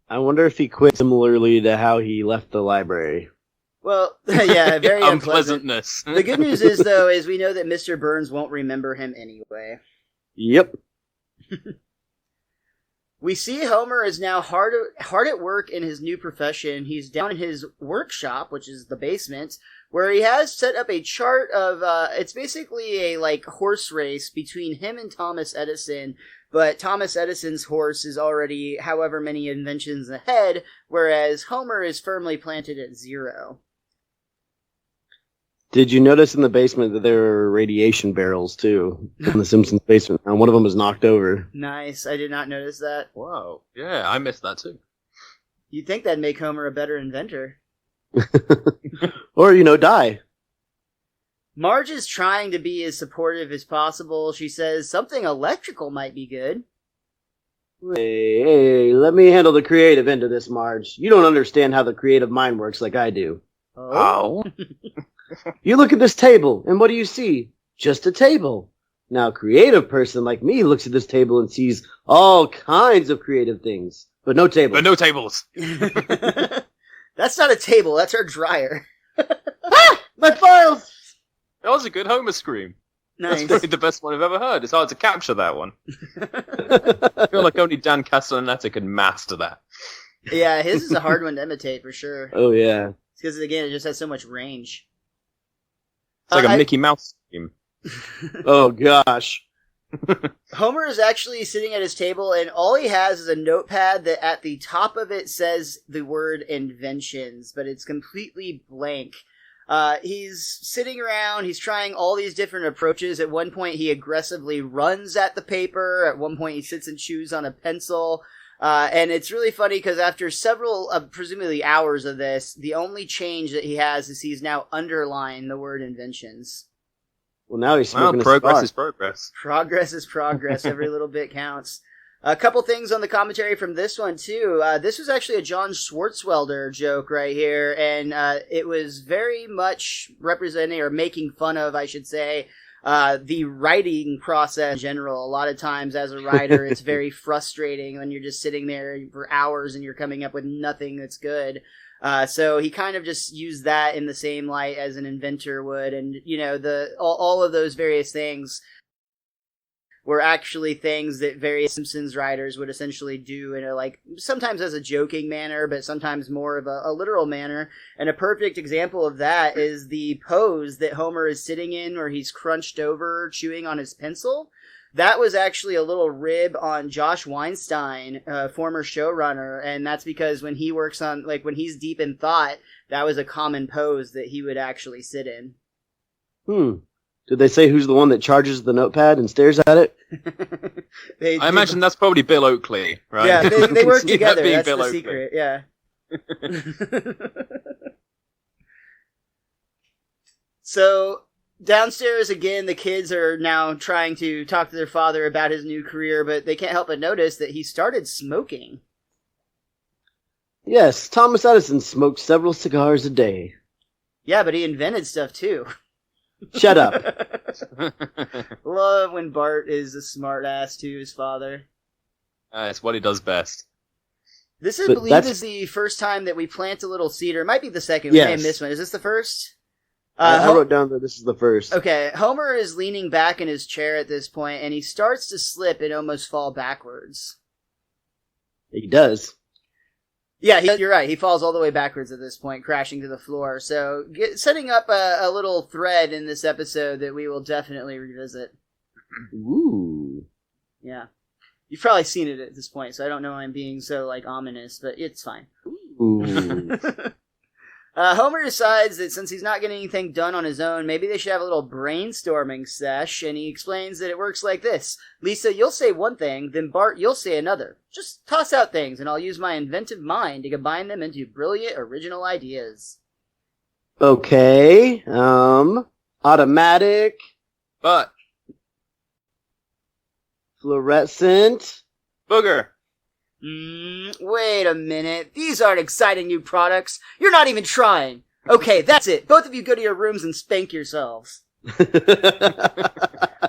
Speaker 2: I wonder if he quit similarly to how he left the library.
Speaker 1: Well, yeah, very
Speaker 3: unpleasantness.
Speaker 1: The good news is, though, is we know that Mr. Burns won't remember him anyway.
Speaker 2: Yep.
Speaker 1: We see Homer is now hard at work in his new profession. He's down in his workshop, which is the basement, where he has set up a chart of, it's basically a, horse race between him and Thomas Edison, but Thomas Edison's horse is already however many inventions ahead, whereas Homer is firmly planted at 0.
Speaker 2: Did you notice in the basement that there are radiation barrels, too, in the Simpsons basement, and one of them is knocked over?
Speaker 1: Nice. I did not notice that.
Speaker 3: Wow. Yeah, I missed that, too.
Speaker 1: You'd think that'd make Homer a better inventor.
Speaker 2: Or, die.
Speaker 1: Marge is trying to be as supportive as possible. She says something electrical might be good.
Speaker 2: Hey, let me handle the creative end of this, Marge. You don't understand how the creative mind works like I do.
Speaker 3: Oh?
Speaker 2: You look at this table, and what do you see? Just a table. Now, a creative person like me looks at this table and sees all kinds of creative things. But no tables.
Speaker 3: But no tables.
Speaker 1: That's not a table, that's our dryer.
Speaker 2: My files!
Speaker 3: That was a good Homer scream.
Speaker 1: Nice.
Speaker 3: That's probably the best one I've ever heard. It's hard to capture that one. I feel like only Dan Castellaneta could master that.
Speaker 1: Yeah, his is a hard one to imitate, for sure.
Speaker 2: Oh, yeah.
Speaker 1: Because, again, it just has so much range.
Speaker 3: It's like a Mickey Mouse scream.
Speaker 2: Oh, gosh.
Speaker 1: Homer is actually sitting at his table, and all he has is a notepad that at the top of it says the word inventions, but it's completely blank. He's sitting around, he's trying all these different approaches. At one point, he aggressively runs at the paper. At one point, he sits and chews on a pencil. And it's really funny because after several, presumably hours of this, the only change that he has is he's now underlined the word inventions.
Speaker 2: Well, now he's smoking
Speaker 3: progress
Speaker 2: a cigar.
Speaker 3: is progress.
Speaker 1: Progress is progress. Every little bit counts. A couple things on the commentary from this one, too. This was actually a John Swartzwelder joke right here, and it was very much representing, or making fun of, I should say, the writing process in general. A lot of times as a writer, it's very frustrating when you're just sitting there for hours and you're coming up with nothing that's good. So he kind of just used that in the same light as an inventor would, and, you know, all of those various things were actually things that various Simpsons writers would essentially do in a, like, sometimes as a joking manner, but sometimes more of a literal manner. And a perfect example of that is the pose that Homer is sitting in where he's crunched over, chewing on his pencil. That was actually a little rib on Josh Weinstein, former showrunner, and that's because when he works on, like, when he's deep in thought, that was a common pose that he would actually sit in.
Speaker 2: Did they say who's the one that charges the notepad and stares at it?
Speaker 3: I imagine that's probably Bill Oakley, right?
Speaker 1: Yeah, they work together.
Speaker 3: That
Speaker 1: That's
Speaker 3: Bill
Speaker 1: the
Speaker 3: Oakley.
Speaker 1: secret, yeah. So, downstairs again, the kids are now trying to talk to their father about his new career, but they can't help but notice that he started smoking.
Speaker 2: Yes, Thomas Edison smoked several cigars a day.
Speaker 1: Yeah, but he invented stuff too.
Speaker 2: Shut up.
Speaker 1: Love when Bart is a smart ass to his father.
Speaker 3: It's what he does best.
Speaker 1: This, I believe, is the first time that we plant a little seed, or it might be the second. We may have missed one. Is this the first?
Speaker 2: I wrote down that this is the first.
Speaker 1: Okay, Homer is leaning back in his chair at this point, and he starts to slip and almost fall backwards.
Speaker 2: He does.
Speaker 1: Yeah, you're right. He falls all the way backwards at this point, crashing to the floor. So, setting up a little thread in this episode that we will definitely revisit.
Speaker 2: Ooh.
Speaker 1: Yeah. You've probably seen it at this point, so I don't know why I'm being so, like, ominous, but it's fine.
Speaker 2: Ooh.
Speaker 1: Homer decides that since he's not getting anything done on his own, maybe they should have a little brainstorming sesh, and he explains that it works like this. Lisa, you'll say one thing, then Bart, you'll say another. Just toss out things, and I'll use my inventive mind to combine them into brilliant, original ideas.
Speaker 2: Okay, automatic.
Speaker 3: But
Speaker 2: Fluorescent.
Speaker 3: Booger.
Speaker 1: Wait a minute. These aren't exciting new products. You're not even trying. Okay, that's it. Both of you go to your rooms and spank yourselves.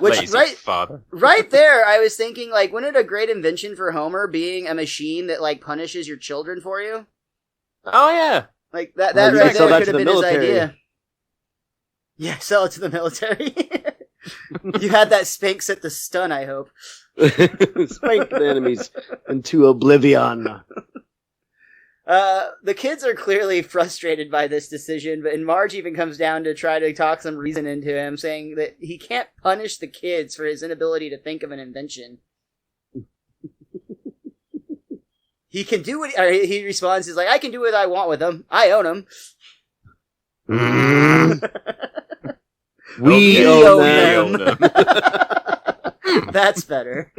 Speaker 1: Which,
Speaker 3: Lazy father.
Speaker 1: Right there, I was thinking, like, wouldn't it a great invention for Homer being a machine that, like, punishes your children for you?
Speaker 3: Oh, yeah.
Speaker 1: Like, that
Speaker 2: Well,
Speaker 1: right
Speaker 2: sell
Speaker 1: there
Speaker 2: that
Speaker 1: could
Speaker 2: to
Speaker 1: have
Speaker 2: the
Speaker 1: been his
Speaker 2: military.
Speaker 1: idea. Yeah, sell it to the military. You had that spank set to stun, I hope.
Speaker 2: Spank the enemies into oblivion.
Speaker 1: The kids are clearly frustrated by this decision, and Marge even comes down to try to talk some reason into him, saying that he can't punish the kids for his inability to think of an invention. He can do what he responds, he's like, I can do what I want with them. I own them.
Speaker 2: We own them.
Speaker 1: That's better.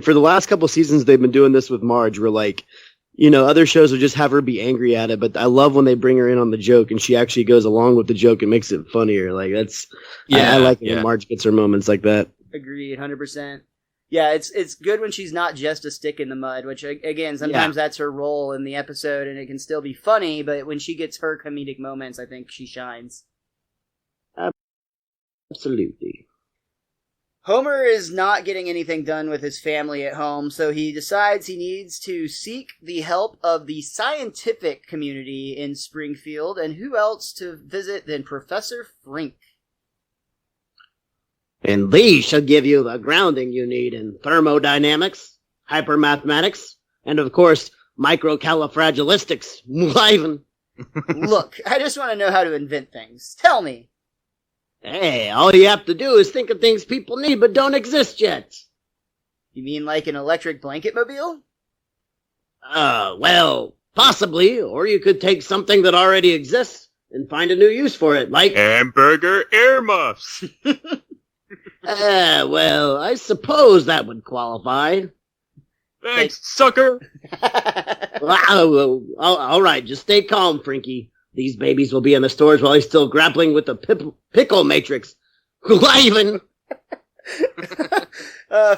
Speaker 2: For the last couple seasons, they've been doing this with Marge, where, like, you know, other shows will just have her be angry at it, but I love when they bring her in on the joke and she actually goes along with the joke and makes it funnier. Like, that's, I like it when Marge gets her moments like that.
Speaker 1: Agreed, 100%. Yeah, it's good when she's not just a stick in the mud, which, again, sometimes that's her role in the episode, and it can still be funny, but when she gets her comedic moments, I think she shines.
Speaker 2: Absolutely.
Speaker 1: Homer is not getting anything done with his family at home, so he decides he needs to seek the help of the scientific community in Springfield, and who else to visit than Professor Frink.
Speaker 2: And these shall give you the grounding you need in thermodynamics, hypermathematics, and of course, microcalifragilistics. Even.
Speaker 1: Look, I just want to know how to invent things. Tell me.
Speaker 2: Hey, all you have to do is think of things people need but don't exist yet.
Speaker 1: You mean like an electric blanket mobile?
Speaker 2: Well, possibly, or you could take something that already exists and find a new use for it, like
Speaker 3: hamburger earmuffs.
Speaker 2: Well, I suppose that would qualify.
Speaker 3: Thanks, sucker.
Speaker 2: Wow, all right, just stay calm, Frinky. These babies will be in the stores while he's still grappling with the pickle matrix. Even.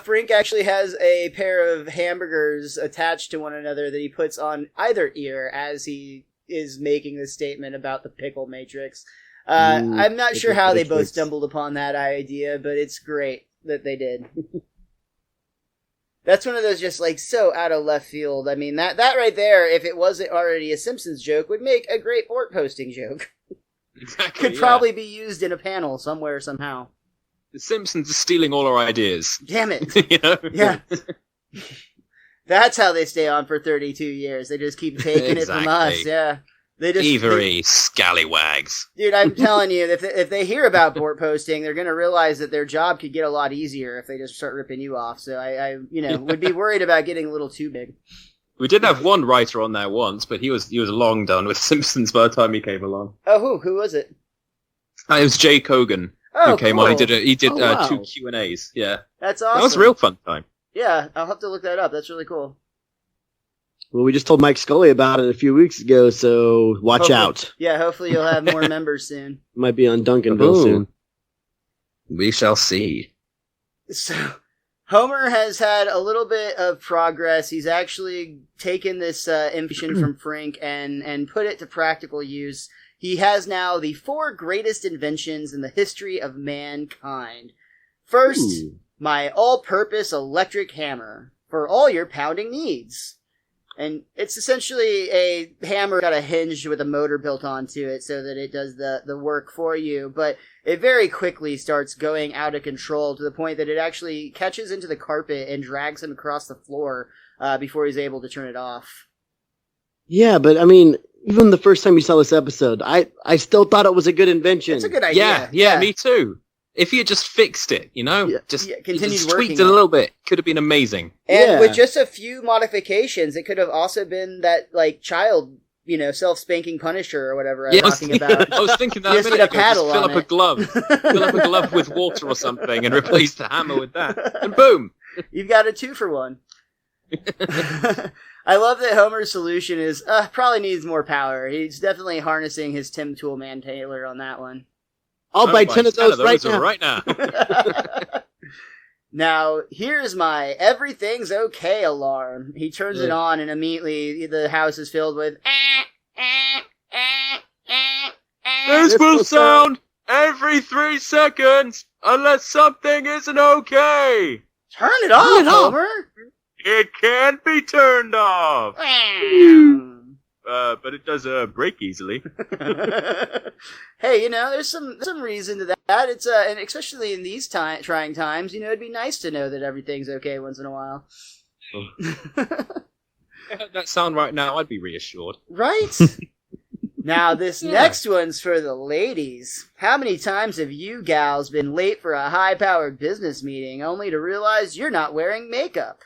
Speaker 1: Frink actually has a pair of hamburgers attached to one another that he puts on either ear as he is making this statement about the pickle matrix. I'm not sure how they both stumbled upon that idea, but it's great that they did. That's one of those just like so out of left field. I mean, that right there, if it wasn't already a Simpsons joke, would make a great Bortposting joke.
Speaker 3: Exactly.
Speaker 1: Could probably be used in a panel somewhere somehow.
Speaker 3: The Simpsons are stealing all our ideas.
Speaker 1: Damn it.
Speaker 3: You know?
Speaker 1: Yeah. That's how they stay on for 32 years. They just keep taking it from us. Yeah.
Speaker 3: Thievery, scallywags.
Speaker 1: Dude, I'm telling you, if they hear about Bortposting, they're going to realize that their job could get a lot easier if they just start ripping you off. So I would be worried about getting a little too big.
Speaker 3: We did have one writer on there once, but he was long done with Simpsons by the time he came along.
Speaker 1: Oh, who was it?
Speaker 3: It was Jay Kogan who came
Speaker 1: cool.
Speaker 3: on. He did
Speaker 2: wow.
Speaker 3: 2 Q&As. Yeah,
Speaker 1: That's awesome.
Speaker 3: that was a real fun time.
Speaker 1: Yeah, I'll have to look that up. That's really cool.
Speaker 2: Well, we just told Mike Scully about it a few weeks ago, so watch out.
Speaker 1: Yeah, hopefully you'll have more members soon.
Speaker 2: Might be on Duncanville soon.
Speaker 3: We shall see.
Speaker 1: So, Homer has had a little bit of progress. He's actually taken this information from Frink and put it to practical use. He has now the 4 greatest inventions in the history of mankind. First, my all-purpose electric hammer for all your pounding needs. And it's essentially a hammer got a hinge with a motor built onto it so that it does the work for you. But it very quickly starts going out of control to the point that it actually catches into the carpet and drags him across the floor before he's able to turn it off.
Speaker 2: Yeah, but I mean, even the first time you saw this episode, I still thought it was a good invention.
Speaker 1: It's a good idea.
Speaker 3: Yeah, me too. If you had just fixed it,
Speaker 1: Continued
Speaker 3: tweaked it a little bit, could have been amazing.
Speaker 1: And with just a few modifications, it could have also been that, like, child, self-spanking Punisher or whatever I was talking about.
Speaker 3: I was thinking that a minute ago. Just fill up a glove. Fill up a glove with water or something and replace the hammer with that. And boom!
Speaker 1: You've got a 2-for-1. I love that Homer's solution is, probably needs more power. He's definitely harnessing his Tim Toolman Taylor on that one.
Speaker 2: I'll buy 10 of those right now.
Speaker 1: Now, here's my everything's okay alarm. He turns it on and immediately the house is filled with
Speaker 3: This will sound every 3 seconds unless something isn't okay.
Speaker 1: Turn it off, Homer.
Speaker 3: It can't be turned off. But it does break easily.
Speaker 1: Hey, there's some reason to that. It's and especially in these trying times, it'd be nice to know that everything's okay once in a while.
Speaker 3: If I heard that sound right now, I'd be reassured.
Speaker 1: Right? Now, this next one's for the ladies. How many times have you gals been late for a high-powered business meeting only to realize you're not wearing makeup?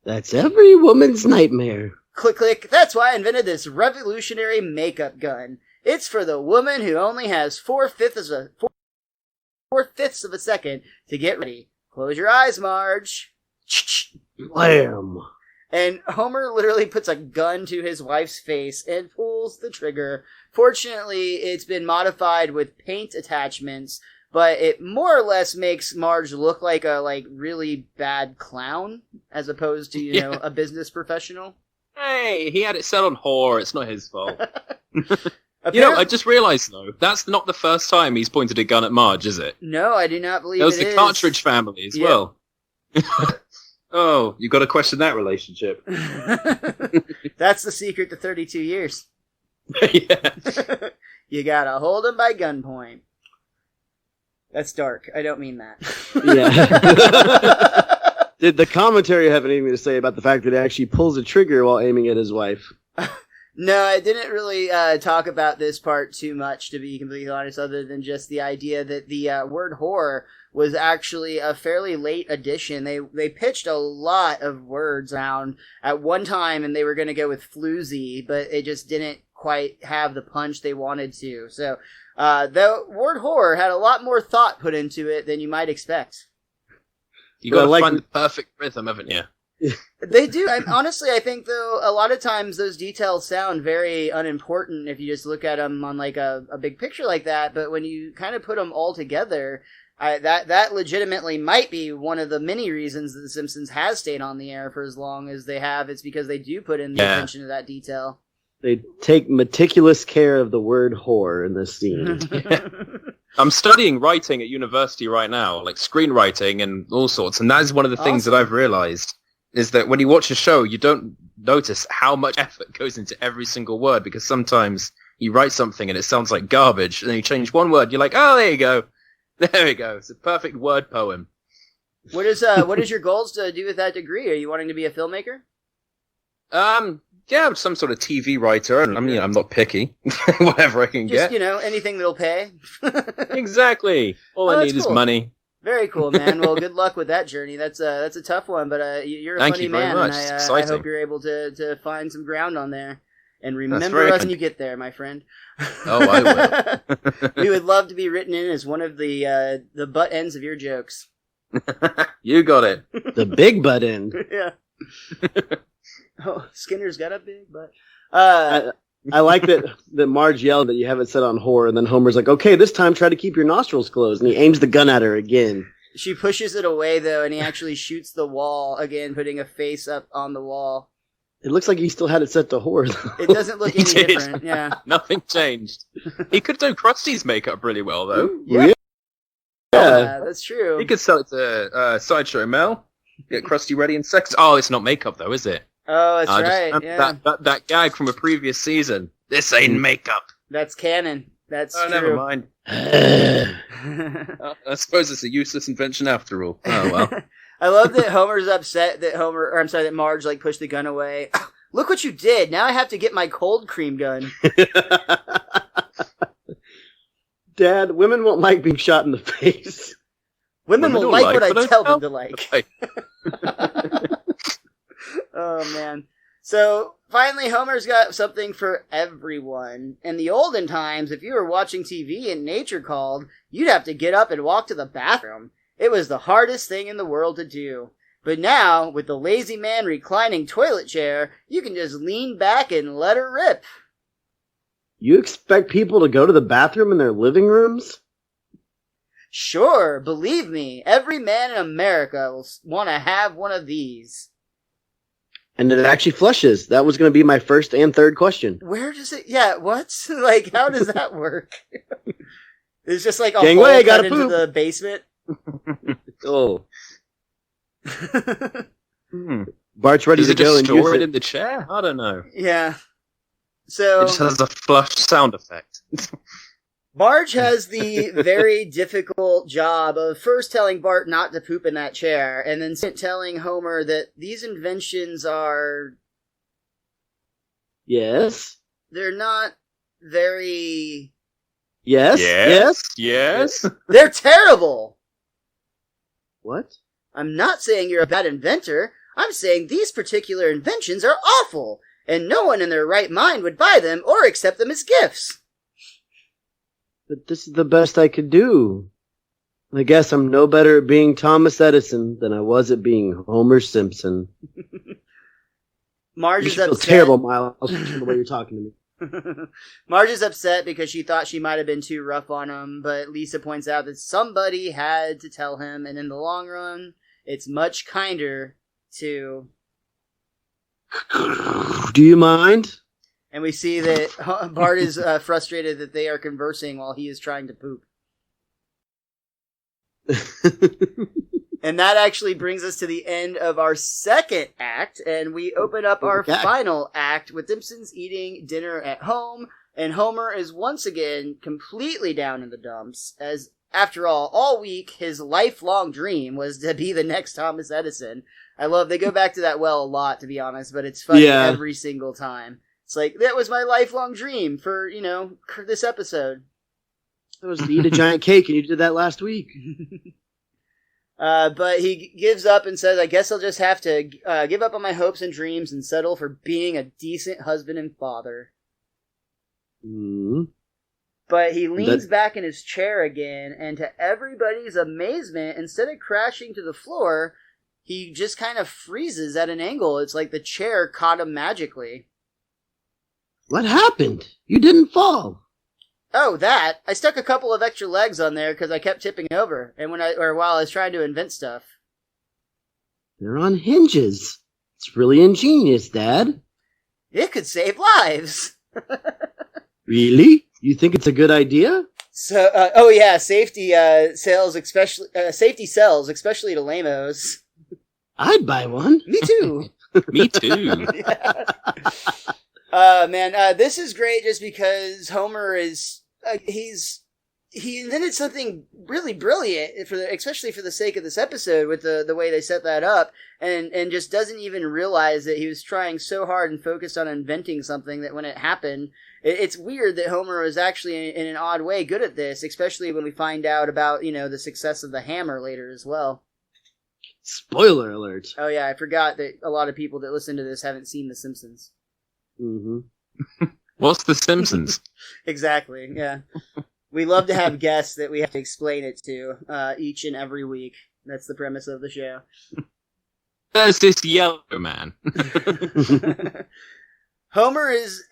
Speaker 2: That's every woman's nightmare.
Speaker 1: Click, click. That's why I invented this revolutionary makeup gun. It's for the woman who only has 4/5 of a second to get ready. Close your eyes, Marge.
Speaker 2: Blam.
Speaker 1: And Homer literally puts a gun to his wife's face and pulls the trigger. Fortunately, it's been modified with paint attachments, but it more or less makes Marge look like a really bad clown as opposed to, a business professional.
Speaker 3: Hey, he had it set on whore. It's not his fault. I just realised, though, that's not the first time he's pointed a gun at Marge, is it?
Speaker 1: No, I do not believe
Speaker 3: it was
Speaker 1: it
Speaker 3: the
Speaker 1: is.
Speaker 3: Cartridge family as well. Oh, you've got to question that relationship.
Speaker 1: That's the secret to 32 years.
Speaker 3: Yeah.
Speaker 1: You gotta hold him by gunpoint. That's dark. I don't mean that.
Speaker 2: Yeah. Did the commentary have anything to say about the fact that he actually pulls a trigger while aiming at his wife?
Speaker 1: No, I didn't really talk about this part too much, to be completely honest, other than just the idea that the word whore was actually a fairly late addition. They pitched a lot of words around at one time, and they were going to go with floozy, but it just didn't quite have the punch they wanted to. So the word whore had a lot more thought put into it than you might expect.
Speaker 3: You got to find the perfect rhythm, haven't you?
Speaker 1: They do. Honestly, I think, though, a lot of times those details sound very unimportant if you just look at them on, like, a big picture like that. But when you kind of put them all together, That legitimately might be one of the many reasons that The Simpsons has stayed on the air for as long as they have. It's because they do put in the attention to that detail.
Speaker 2: They take meticulous care of the word whore in this scene.
Speaker 3: I'm studying writing at university right now, like screenwriting and all sorts, and that is one of the things that I've realized, is that when you watch a show, you don't notice how much effort goes into every single word, because sometimes you write something and it sounds like garbage, and then you change one word, you're like, oh, there you go. There we go. It's a perfect word poem.
Speaker 1: What is your goals to do with that degree? Are you wanting to be a filmmaker?
Speaker 3: Yeah, some sort of TV writer. I mean, I'm not picky. Whatever I can get.
Speaker 1: Just, anything that'll pay.
Speaker 3: Exactly. All I need is money.
Speaker 1: Very cool, man. Well, good luck with that journey. That's a tough one, but you're a funny man, and I hope you're able to find some ground on there. And remember us when you get there, my friend.
Speaker 3: Oh, I will.
Speaker 1: We would love to be written in as one of the butt ends of your jokes.
Speaker 3: You got it.
Speaker 2: The big butt end.
Speaker 1: Yeah. Oh, Skinner's got a big butt.
Speaker 2: I like that Marge yelled that you haven't said on whore, and then Homer's like, okay, this time try to keep your nostrils closed, and he aims the gun at her again.
Speaker 1: She pushes it away, though, and he actually shoots the wall again, putting a face up on the wall.
Speaker 2: It looks like he still had it set to whore, though.
Speaker 1: It doesn't look any different, yeah.
Speaker 3: Nothing changed. He could do Krusty's makeup really well, though.
Speaker 1: Yeah, that's true.
Speaker 3: He could sell it to Sideshow Mel, get Krusty ready in seconds. Oh, it's not makeup, though, is it?
Speaker 1: Oh, that's right. Yeah.
Speaker 3: That gag from a previous season. This ain't makeup.
Speaker 1: That's canon. That's true.
Speaker 3: Never mind. I suppose it's a useless invention after all. Oh well.
Speaker 1: I love that Homer's upset that Marge pushed the gun away. Look what you did. Now I have to get my cold cream gun.
Speaker 2: Dad, women won't like being shot in the face.
Speaker 1: Women will like what I tell them to like. Oh, man. So, finally, Homer's got something for everyone. In the olden times, if you were watching TV and nature called, you'd have to get up and walk to the bathroom. It was the hardest thing in the world to do. But now, with the lazy man reclining toilet chair, you can just lean back and let her rip.
Speaker 2: You expect people to go to the bathroom in their living rooms?
Speaker 1: Sure, believe me, every man in America will want to have one of these.
Speaker 2: And it actually flushes. That was going to be my first and third question.
Speaker 1: Where does it... Yeah, what? How does that work? It's just a
Speaker 2: Gangway,
Speaker 1: hole cut
Speaker 2: gotta
Speaker 1: into
Speaker 2: poop.
Speaker 1: the basement?
Speaker 2: Oh. Bart's ready to go and use
Speaker 3: store
Speaker 2: it
Speaker 3: in the chair? I don't know.
Speaker 1: Yeah. So...
Speaker 3: It just has a flush sound effect.
Speaker 1: Marge has the very difficult job of first telling Bart not to poop in that chair, and then telling Homer that these inventions are...
Speaker 2: Yes.
Speaker 1: They're not very...
Speaker 2: Yes.
Speaker 3: Yes.
Speaker 1: They're terrible!
Speaker 2: What?
Speaker 1: I'm not saying you're a bad inventor. I'm saying these particular inventions are awful, and no one in their right mind would buy them or accept them as gifts.
Speaker 2: But this is the best I could do. I guess I'm no better at being Thomas Edison than I was at being Homer Simpson.
Speaker 1: Marge is upset.
Speaker 2: Terrible, Miles, the way you're talking to me.
Speaker 1: Marge is upset because she thought she might have been too rough on him, but Lisa points out that somebody had to tell him, and in the long run, it's much kinder to...
Speaker 2: Do you mind?
Speaker 1: And we see that Bart is frustrated that they are conversing while he is trying to poop. And that actually brings us to the end of our second act, and we open up our final act with Simpsons eating dinner at home, and Homer is once again completely down in the dumps, as, after all week, his lifelong dream was to be the next Thomas Edison. They go back to that well a lot, to be honest, but it's funny every single time. It's that was my lifelong dream for this episode.
Speaker 2: That was to eat a giant cake, and you did that last week.
Speaker 1: But he gives up and says, I guess I'll just have to give up on my hopes and dreams and settle for being a decent husband and father.
Speaker 2: Mm-hmm.
Speaker 1: But he leans back in his chair again, and to everybody's amazement, instead of crashing to the floor, he just kind of freezes at an angle. It's like the chair caught him magically.
Speaker 2: What happened? You didn't fall.
Speaker 1: Oh, that! I stuck a couple of extra legs on there because I kept tipping over, and while I was trying to invent stuff.
Speaker 2: They're on hinges. It's really ingenious, Dad.
Speaker 1: It could save lives.
Speaker 2: Really? You think it's a good idea?
Speaker 1: So, safety sells, especially to lamos.
Speaker 2: I'd buy one.
Speaker 1: Me too.
Speaker 3: Me too.
Speaker 1: Yeah. Man, this is great just because Homer is he invented something really brilliant especially for the sake of this episode with the way they set that up, and just doesn't even realize that he was trying so hard and focused on inventing something that when it happened, it's weird that Homer was actually in an odd way good at this, especially when we find out about, the success of the hammer later as well.
Speaker 2: Spoiler alert.
Speaker 1: Oh yeah, I forgot that a lot of people that listen to this haven't seen The Simpsons.
Speaker 2: Mm-hmm.
Speaker 3: What's The Simpsons?
Speaker 1: Exactly, yeah. We love to have guests that we have to explain it to each and every week. That's the premise of the show.
Speaker 3: There's this yellow man.
Speaker 1: Homer is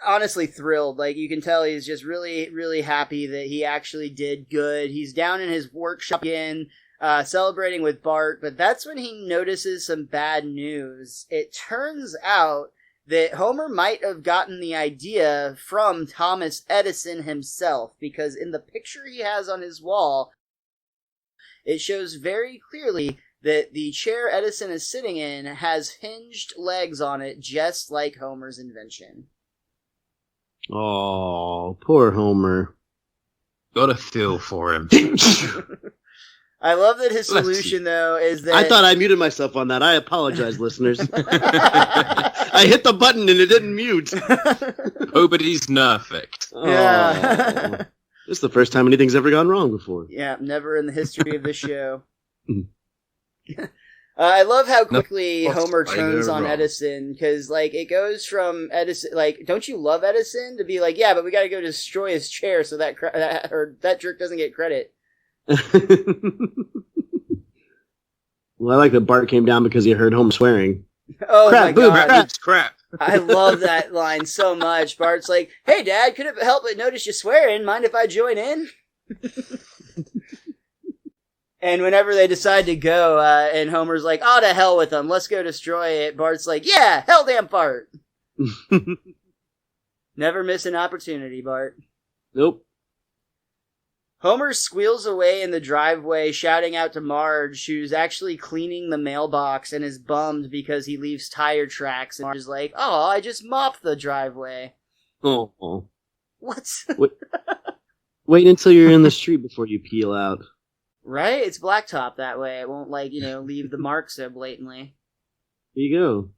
Speaker 1: honestly thrilled. Like, you can tell he's just really, really happy that he actually did good. He's down in his workshop again, celebrating with Bart, but that's when he notices some bad news. It turns out that Homer might have gotten the idea from Thomas Edison himself, because in the picture he has on his wall, it shows very clearly that the chair Edison is sitting in has hinged legs on it, just like Homer's invention.
Speaker 2: Oh, poor Homer.
Speaker 3: Gotta feel for him.
Speaker 1: I love that his solution, though, is that...
Speaker 2: I thought I muted myself on that. I apologize, listeners. I hit the button and it didn't mute.
Speaker 3: Nobody's perfect.
Speaker 1: Yeah.
Speaker 2: This is the first time anything's ever gone wrong before.
Speaker 1: Yeah, never in the history of the show. I love how quickly Homer turns on Edison, because, it goes from Edison, don't you love Edison? To be like, yeah, but we gotta go destroy his chair so that jerk doesn't get credit.
Speaker 2: Well, I like that Bart came down because he heard Homer swearing.
Speaker 1: Oh
Speaker 2: crap,
Speaker 1: my
Speaker 2: boob,
Speaker 1: god.
Speaker 3: Crap.
Speaker 1: I love that line so much. Bart's like, hey Dad, couldn't help but notice you swearing. Mind if I join in? And whenever they decide to go, and Homer's like, oh, to hell with them, let's go destroy it, Bart's like, yeah, hell damn Bart. Never miss an opportunity, Bart.
Speaker 2: Nope.
Speaker 1: Homer squeals away in the driveway, shouting out to Marge, who's actually cleaning the mailbox and is bummed because he leaves tire tracks. And Marge is like, oh, I just mopped the driveway.
Speaker 2: Oh.
Speaker 1: What?
Speaker 2: Wait until you're in the street before you peel out.
Speaker 1: Right? It's blacktop that way. It won't, leave the mark so blatantly.
Speaker 2: Here you go.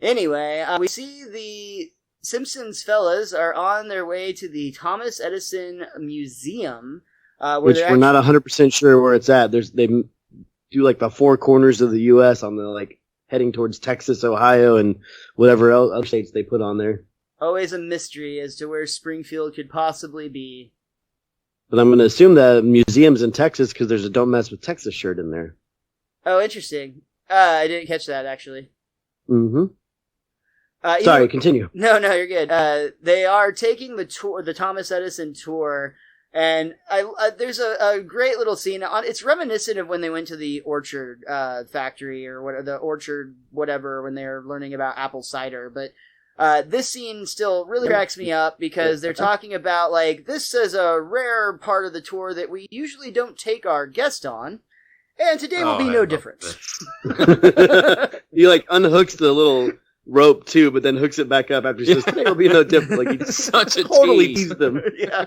Speaker 1: Anyway, we see the Simpsons fellas are on their way to the Thomas Edison Museum,
Speaker 2: which we're not 100% sure where it's at. They do the four corners of the U.S. on the heading towards Texas, Ohio, and whatever else other states they put on there.
Speaker 1: Always a mystery as to where Springfield could possibly be.
Speaker 2: But I'm going to assume the museum's in Texas because there's a "Don't Mess with Texas" shirt in there.
Speaker 1: Oh, interesting. I didn't catch that actually.
Speaker 2: Mm-hmm. Sorry, continue.
Speaker 1: No, you're good. They are taking the tour, the Thomas Edison tour, and there's a great little scene. It's reminiscent of when they went to the orchard factory or the orchard whatever when they were learning about apple cider. But this scene still really cracks me up because they're talking about this is a rare part of the tour that we usually don't take our guest on, and today will be no different.
Speaker 2: He unhooks the little rope too, but then hooks it back up after he says today will be no different. He
Speaker 3: such a
Speaker 2: totally teased them.
Speaker 1: Yeah,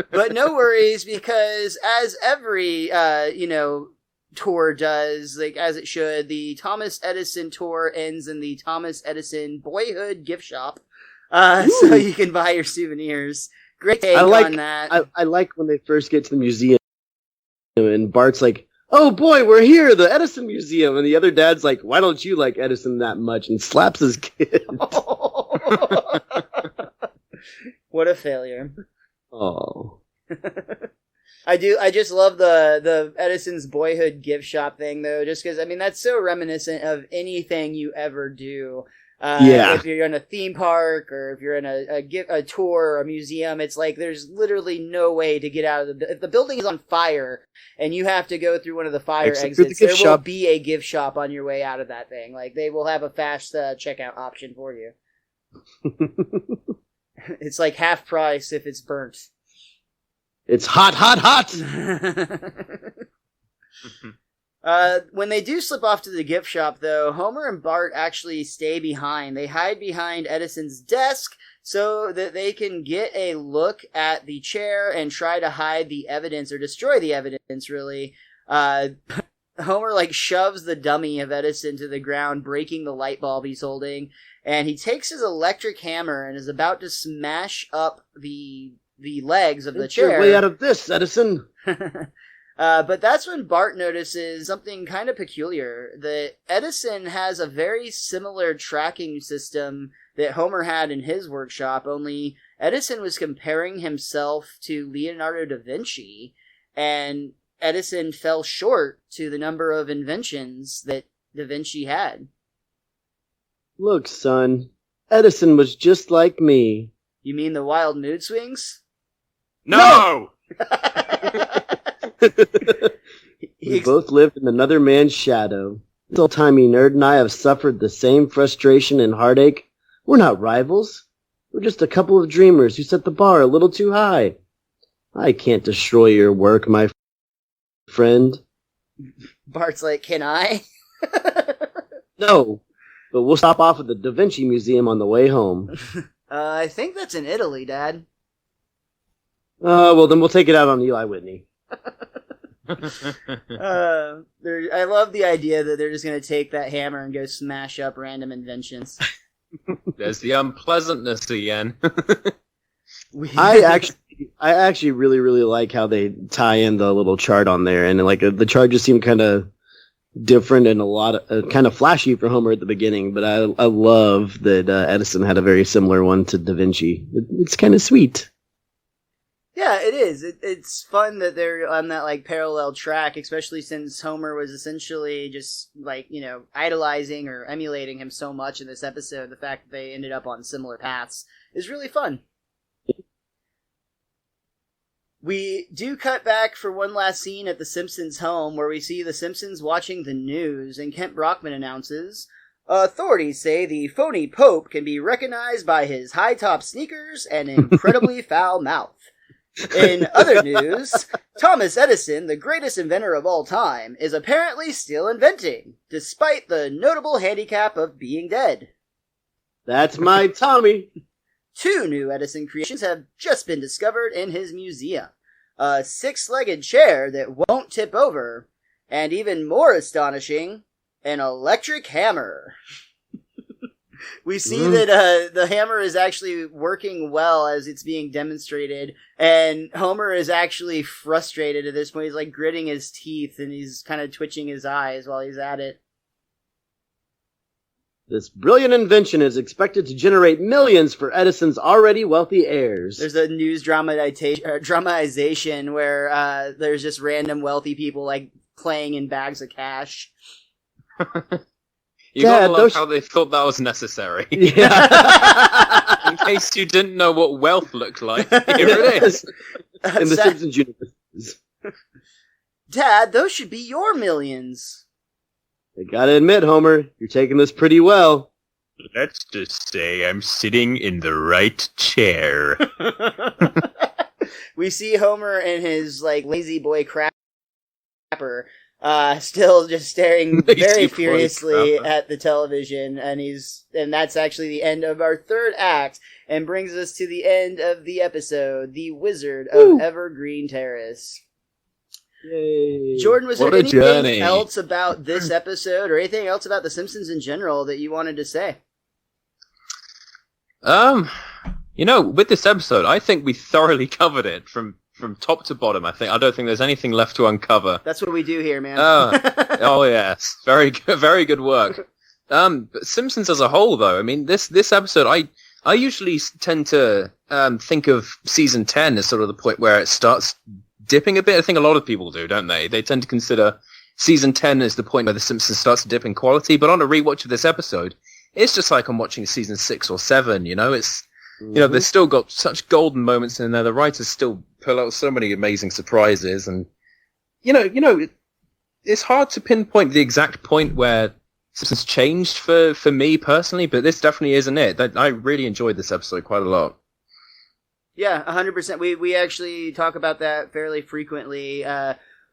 Speaker 1: but no worries, because as every tour does, as it should, the Thomas Edison tour ends in the Thomas Edison Boyhood gift shop, so you can buy your souvenirs. Great take on that.
Speaker 2: I like when they first get to the museum and Bart's like, oh boy, we're here, the Edison Museum. And the other dad's like, why don't you like Edison that much? And slaps his kid.
Speaker 1: What a failure.
Speaker 2: Oh.
Speaker 1: I just love the Edison's Boyhood gift shop thing, though, just because, that's so reminiscent of anything you ever do. If you're in a theme park or if you're in a tour or a museum, it's like there's literally no way to get out of if the building is on fire and you have to go through one of the fire exits, there will be a gift shop on your way out of that thing. Like, they will have a fast checkout option for you. It's like half price if it's burnt.
Speaker 2: It's hot, hot, hot!
Speaker 1: When they do slip off to the gift shop, though, Homer and Bart actually stay behind. They hide behind Edison's desk so that they can get a look at the chair and try to hide the evidence, or destroy the evidence, really. Homer, shoves the dummy of Edison to the ground, breaking the light bulb he's holding, and he takes his electric hammer and is about to smash up the legs of the chair.
Speaker 2: Get your way out of this, Edison!
Speaker 1: But that's when Bart notices something kind of peculiar. That Edison has a very similar tracking system that Homer had in his workshop, only Edison was comparing himself to Leonardo da Vinci, and Edison fell short to the number of inventions that da Vinci had.
Speaker 2: Look, son, Edison was just like me.
Speaker 1: You mean the wild mood swings?
Speaker 3: No!
Speaker 2: We both lived in another man's shadow. This old-timey nerd and I have suffered the same frustration and heartache. We're not rivals. We're just a couple of dreamers who set the bar a little too high. I can't destroy your work, my friend.
Speaker 1: Bart's like, can I?
Speaker 2: No, but we'll stop off at the Da Vinci Museum on the way home.
Speaker 1: I think that's in Italy, Dad.
Speaker 2: Well, then we'll take it out on Eli Whitney.
Speaker 1: I love the idea that they're just going to take that hammer and go smash up random inventions.
Speaker 3: There's the unpleasantness again.
Speaker 2: I actually really, really like how they tie in the little chart on there, and the chart just seemed kind of different and a lot of kind of flashy for Homer at the beginning. But I love that Edison had a very similar one to Da Vinci. It's kind of sweet.
Speaker 1: Yeah, it is. It's fun that they're on that parallel track, especially since Homer was essentially just idolizing or emulating him so much in this episode. The fact that they ended up on similar paths is really fun. We do cut back for one last scene at the Simpsons' home, where we see the Simpsons watching the news, and Kent Brockman announces, authorities say the phony Pope can be recognized by his high-top sneakers and incredibly foul mouth. In other news, Thomas Edison, the greatest inventor of all time, is apparently still inventing, despite the notable handicap of being dead.
Speaker 2: That's my Tommy.
Speaker 1: 2 new Edison creations have just been discovered in his museum. A 6-legged chair that won't tip over, and even more astonishing, an electric hammer. We see that the hammer is actually working well as it's being demonstrated, and Homer is actually frustrated at this point. He's gritting his teeth, and he's kind of twitching his eyes while he's at it.
Speaker 2: This brilliant invention is expected to generate millions for Edison's already wealthy heirs.
Speaker 1: There's a news dramatization where there's just random wealthy people playing in bags of cash.
Speaker 3: You gotta love how they thought that was necessary.
Speaker 2: Yeah.
Speaker 3: In case you didn't know what wealth looked like, here it is.
Speaker 2: In the Simpsons universe.
Speaker 1: Dad, those should be your millions.
Speaker 2: I gotta admit, Homer, you're taking this pretty well.
Speaker 3: Let's just say I'm sitting in the right chair.
Speaker 1: We see Homer and his lazy boy crapper still just staring very furiously at the television, and that's actually the end of our third act, and brings us to the end of the episode, The Wizard of Evergreen Terrace.
Speaker 2: Yay.
Speaker 1: Jordan, was there anything else about this episode, or anything else about The Simpsons in general that you wanted to say?
Speaker 3: With this episode, I think we thoroughly covered it from top to bottom. I don't think there's anything left to uncover.
Speaker 1: That's what we do here, man.
Speaker 3: Oh yes, very good work. But Simpsons as a whole, though, I mean, this episode, I usually tend to think of season 10 as sort of the point where it starts dipping a bit. I think a lot of people do, don't they? They tend to consider season 10 as the point where The Simpsons starts to dip in quality. But on a rewatch of this episode, it's just like I'm watching season 6 or 7. It's they've still got such golden moments in there. The writers still pull out so many amazing surprises, and it's hard to pinpoint the exact point where Simpsons changed for me personally, but this definitely isn't it. I really enjoyed this episode quite a lot.
Speaker 1: Yeah, 100%. We actually talk about that fairly frequently.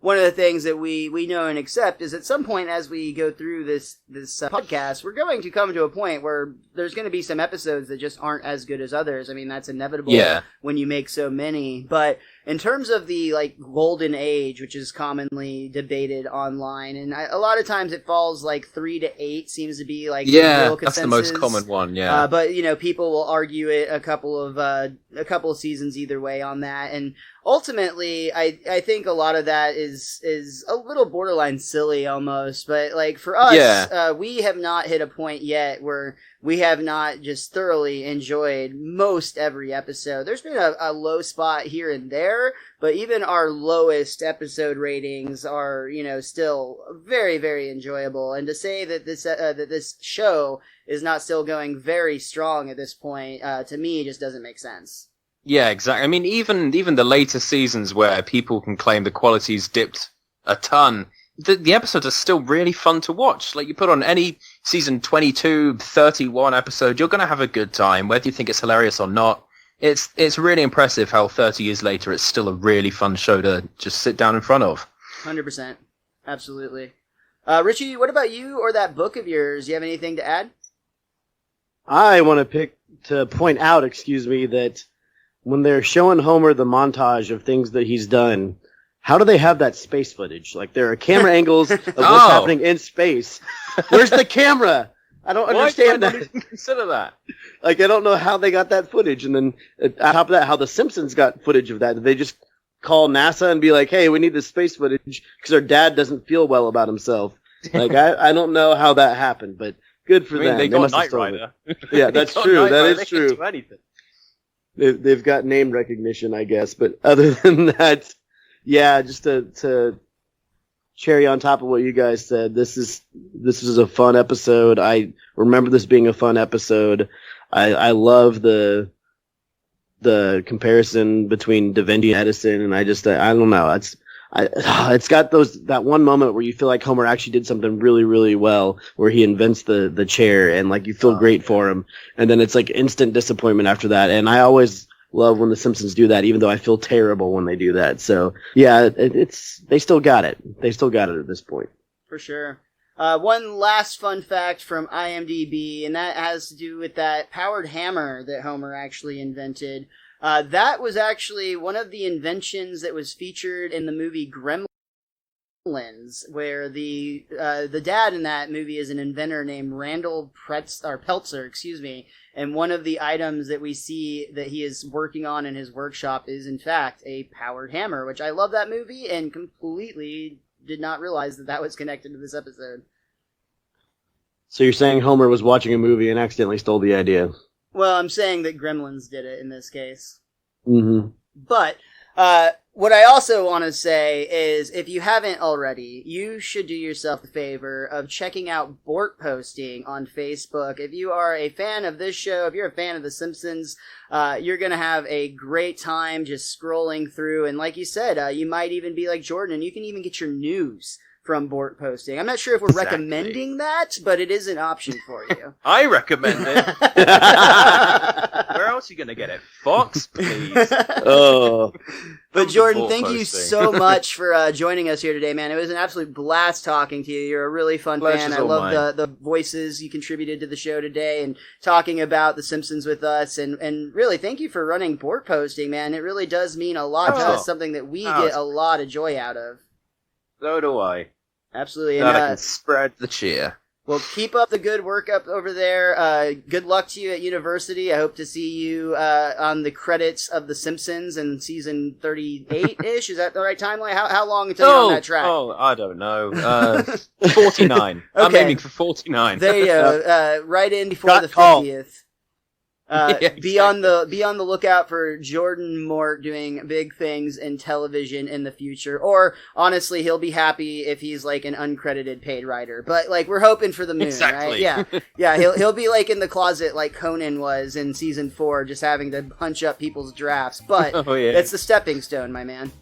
Speaker 1: One of the things that we know and accept is at some point as we go through this podcast, we're going to come to a point where there's going to be some episodes that just aren't as good as others. I mean, that's inevitable when you make so many. But in terms of the golden age, which is commonly debated online, and a lot of times it falls 3 to 8 seems to be the real consensus.
Speaker 3: That's the most common one. Yeah,
Speaker 1: but people will argue it a couple of seasons either way on that, and ultimately, I think a lot of that is a little borderline silly almost, but for us, we have not hit a point yet where we have not just thoroughly enjoyed most every episode. There's been a low spot here and there, but even our lowest episode ratings are, still very, very enjoyable. And to say that this show is not still going very strong at this point, to me, just doesn't make sense.
Speaker 3: Yeah, exactly. I mean, even the later seasons where people can claim the quality's dipped a ton, the episodes are still really fun to watch. You put on any season 22, 31 episode, you're going to have a good time, whether you think it's hilarious or not. It's really impressive how 30 years later it's still a really fun show to just sit down in front of.
Speaker 1: 100%. Absolutely. Richie, what about you or that book of yours? Do you have anything to add?
Speaker 2: I want to point out, that when they're showing Homer the montage of things that he's done, how do they have that space footage? There are camera angles of what's happening in space. Where's the camera? I don't understand that.
Speaker 3: Why did I not consider that?
Speaker 2: I don't know how they got that footage. And then on top of that, how the Simpsons got footage of that. Did they just call NASA and be like, hey, we need this space footage because our dad doesn't feel well about himself? I don't know how that happened, but good for them.
Speaker 3: They got Knight Rider.
Speaker 2: Yeah, that's true. That is true. They've got name recognition, I guess. But other than that, yeah, just to cherry on top of what you guys said, this is a fun episode. I remember this being a fun episode. I love the comparison between Da Vinci and Edison, and I don't know. It's got that one moment where you feel like Homer actually did something really, really well, where he invents the chair, and you feel great for him, and then it's instant disappointment after that. And I always love when the Simpsons do that, even though I feel terrible when they do that. So yeah, they still got it. They still got it at this point.
Speaker 1: For sure. One last fun fact from IMDb, and that has to do with that powered hammer that Homer actually invented. That was actually one of the inventions that was featured in the movie Gremlins, where the dad in that movie is an inventor named Randall Peltzer, and one of the items that we see that he is working on in his workshop is in fact a powered hammer, which I love that movie and completely did not realize that was connected to this episode.
Speaker 2: So you're saying Homer was watching a movie and accidentally stole the idea?
Speaker 1: Well, I'm saying that Gremlins did it in this case.
Speaker 2: Mm-hmm.
Speaker 1: But what I also want to say is, if you haven't already, you should do yourself the favor of checking out Bortposting on Facebook. If you are a fan of this show, if you're a fan of The Simpsons, you're going to have a great time just scrolling through. And like you said, you might even be like Jordan, and you can even get your news from Bortposting. I'm not sure if we're recommending that, but it is an option for you.
Speaker 3: I recommend it. Where else are you going to get it? Fox, please.
Speaker 2: Oh.
Speaker 1: But Jordan, thank you so much for joining us here today, man. It was an absolute blast talking to you. You're a really fun fan. I love the voices you contributed to the show today and talking about The Simpsons with us. And really, thank you for running Bortposting, man. It really does mean a lot to us, something that we get a lot of joy out of.
Speaker 3: So do I.
Speaker 1: Absolutely.
Speaker 3: And I can spread the cheer.
Speaker 1: Well, keep up the good work up over there. Good luck to you at university. I hope to see you on the credits of The Simpsons in season 38-ish. Is that the right timeline? How long until you're on that track?
Speaker 3: Oh, I don't know. 49. Okay. I'm aiming for 49.
Speaker 1: There you go. Right in before the 50th. Be on the lookout for Jordan Mort doing big things in television in the future. Or honestly, he'll be happy if he's like an uncredited paid writer. But like we're hoping for the moon, right? Yeah. He'll be like in the closet like Conan was in season 4, just having to punch up people's drafts. But it's the stepping stone, my man.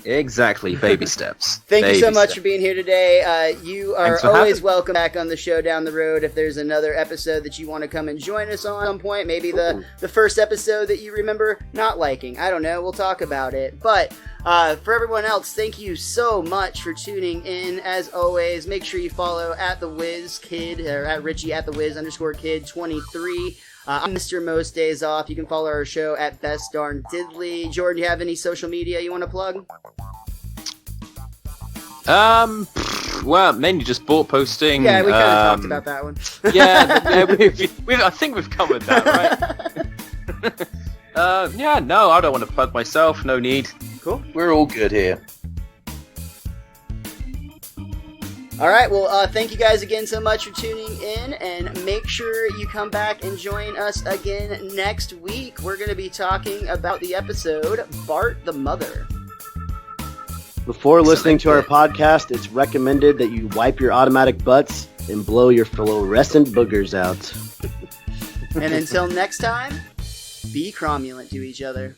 Speaker 3: Exactly, baby steps.
Speaker 1: Thank you so much for being here today. You are always welcome back on the show down the road. If there's another episode that you want to come and join us on at some point, maybe the first episode that you remember not liking. I don't know. We'll talk about it. But for everyone else, thank you so much for tuning in. As always, make sure you follow at the Wiz Kid or at Richie at the Wiz _Kid 23. I'm Mr. Most Days Off. You can follow our show at Best Darn Diddly. Jordan, you have any social media you want to plug?
Speaker 3: Well, mainly just Bortposting.
Speaker 1: Yeah, we kind of talked about that one.
Speaker 3: I think we've covered that, right? No, I don't want to plug myself. No need.
Speaker 1: Cool.
Speaker 3: We're all good here.
Speaker 1: All right, well, thank you guys again so much for tuning in, and make sure you come back and join us again next week. We're going to be talking about the episode Bart the Mother.
Speaker 2: Before listening to our podcast, it's recommended that you wipe your automatic butts and blow your fluorescent boogers out.
Speaker 1: And until next time, be cromulent to each other.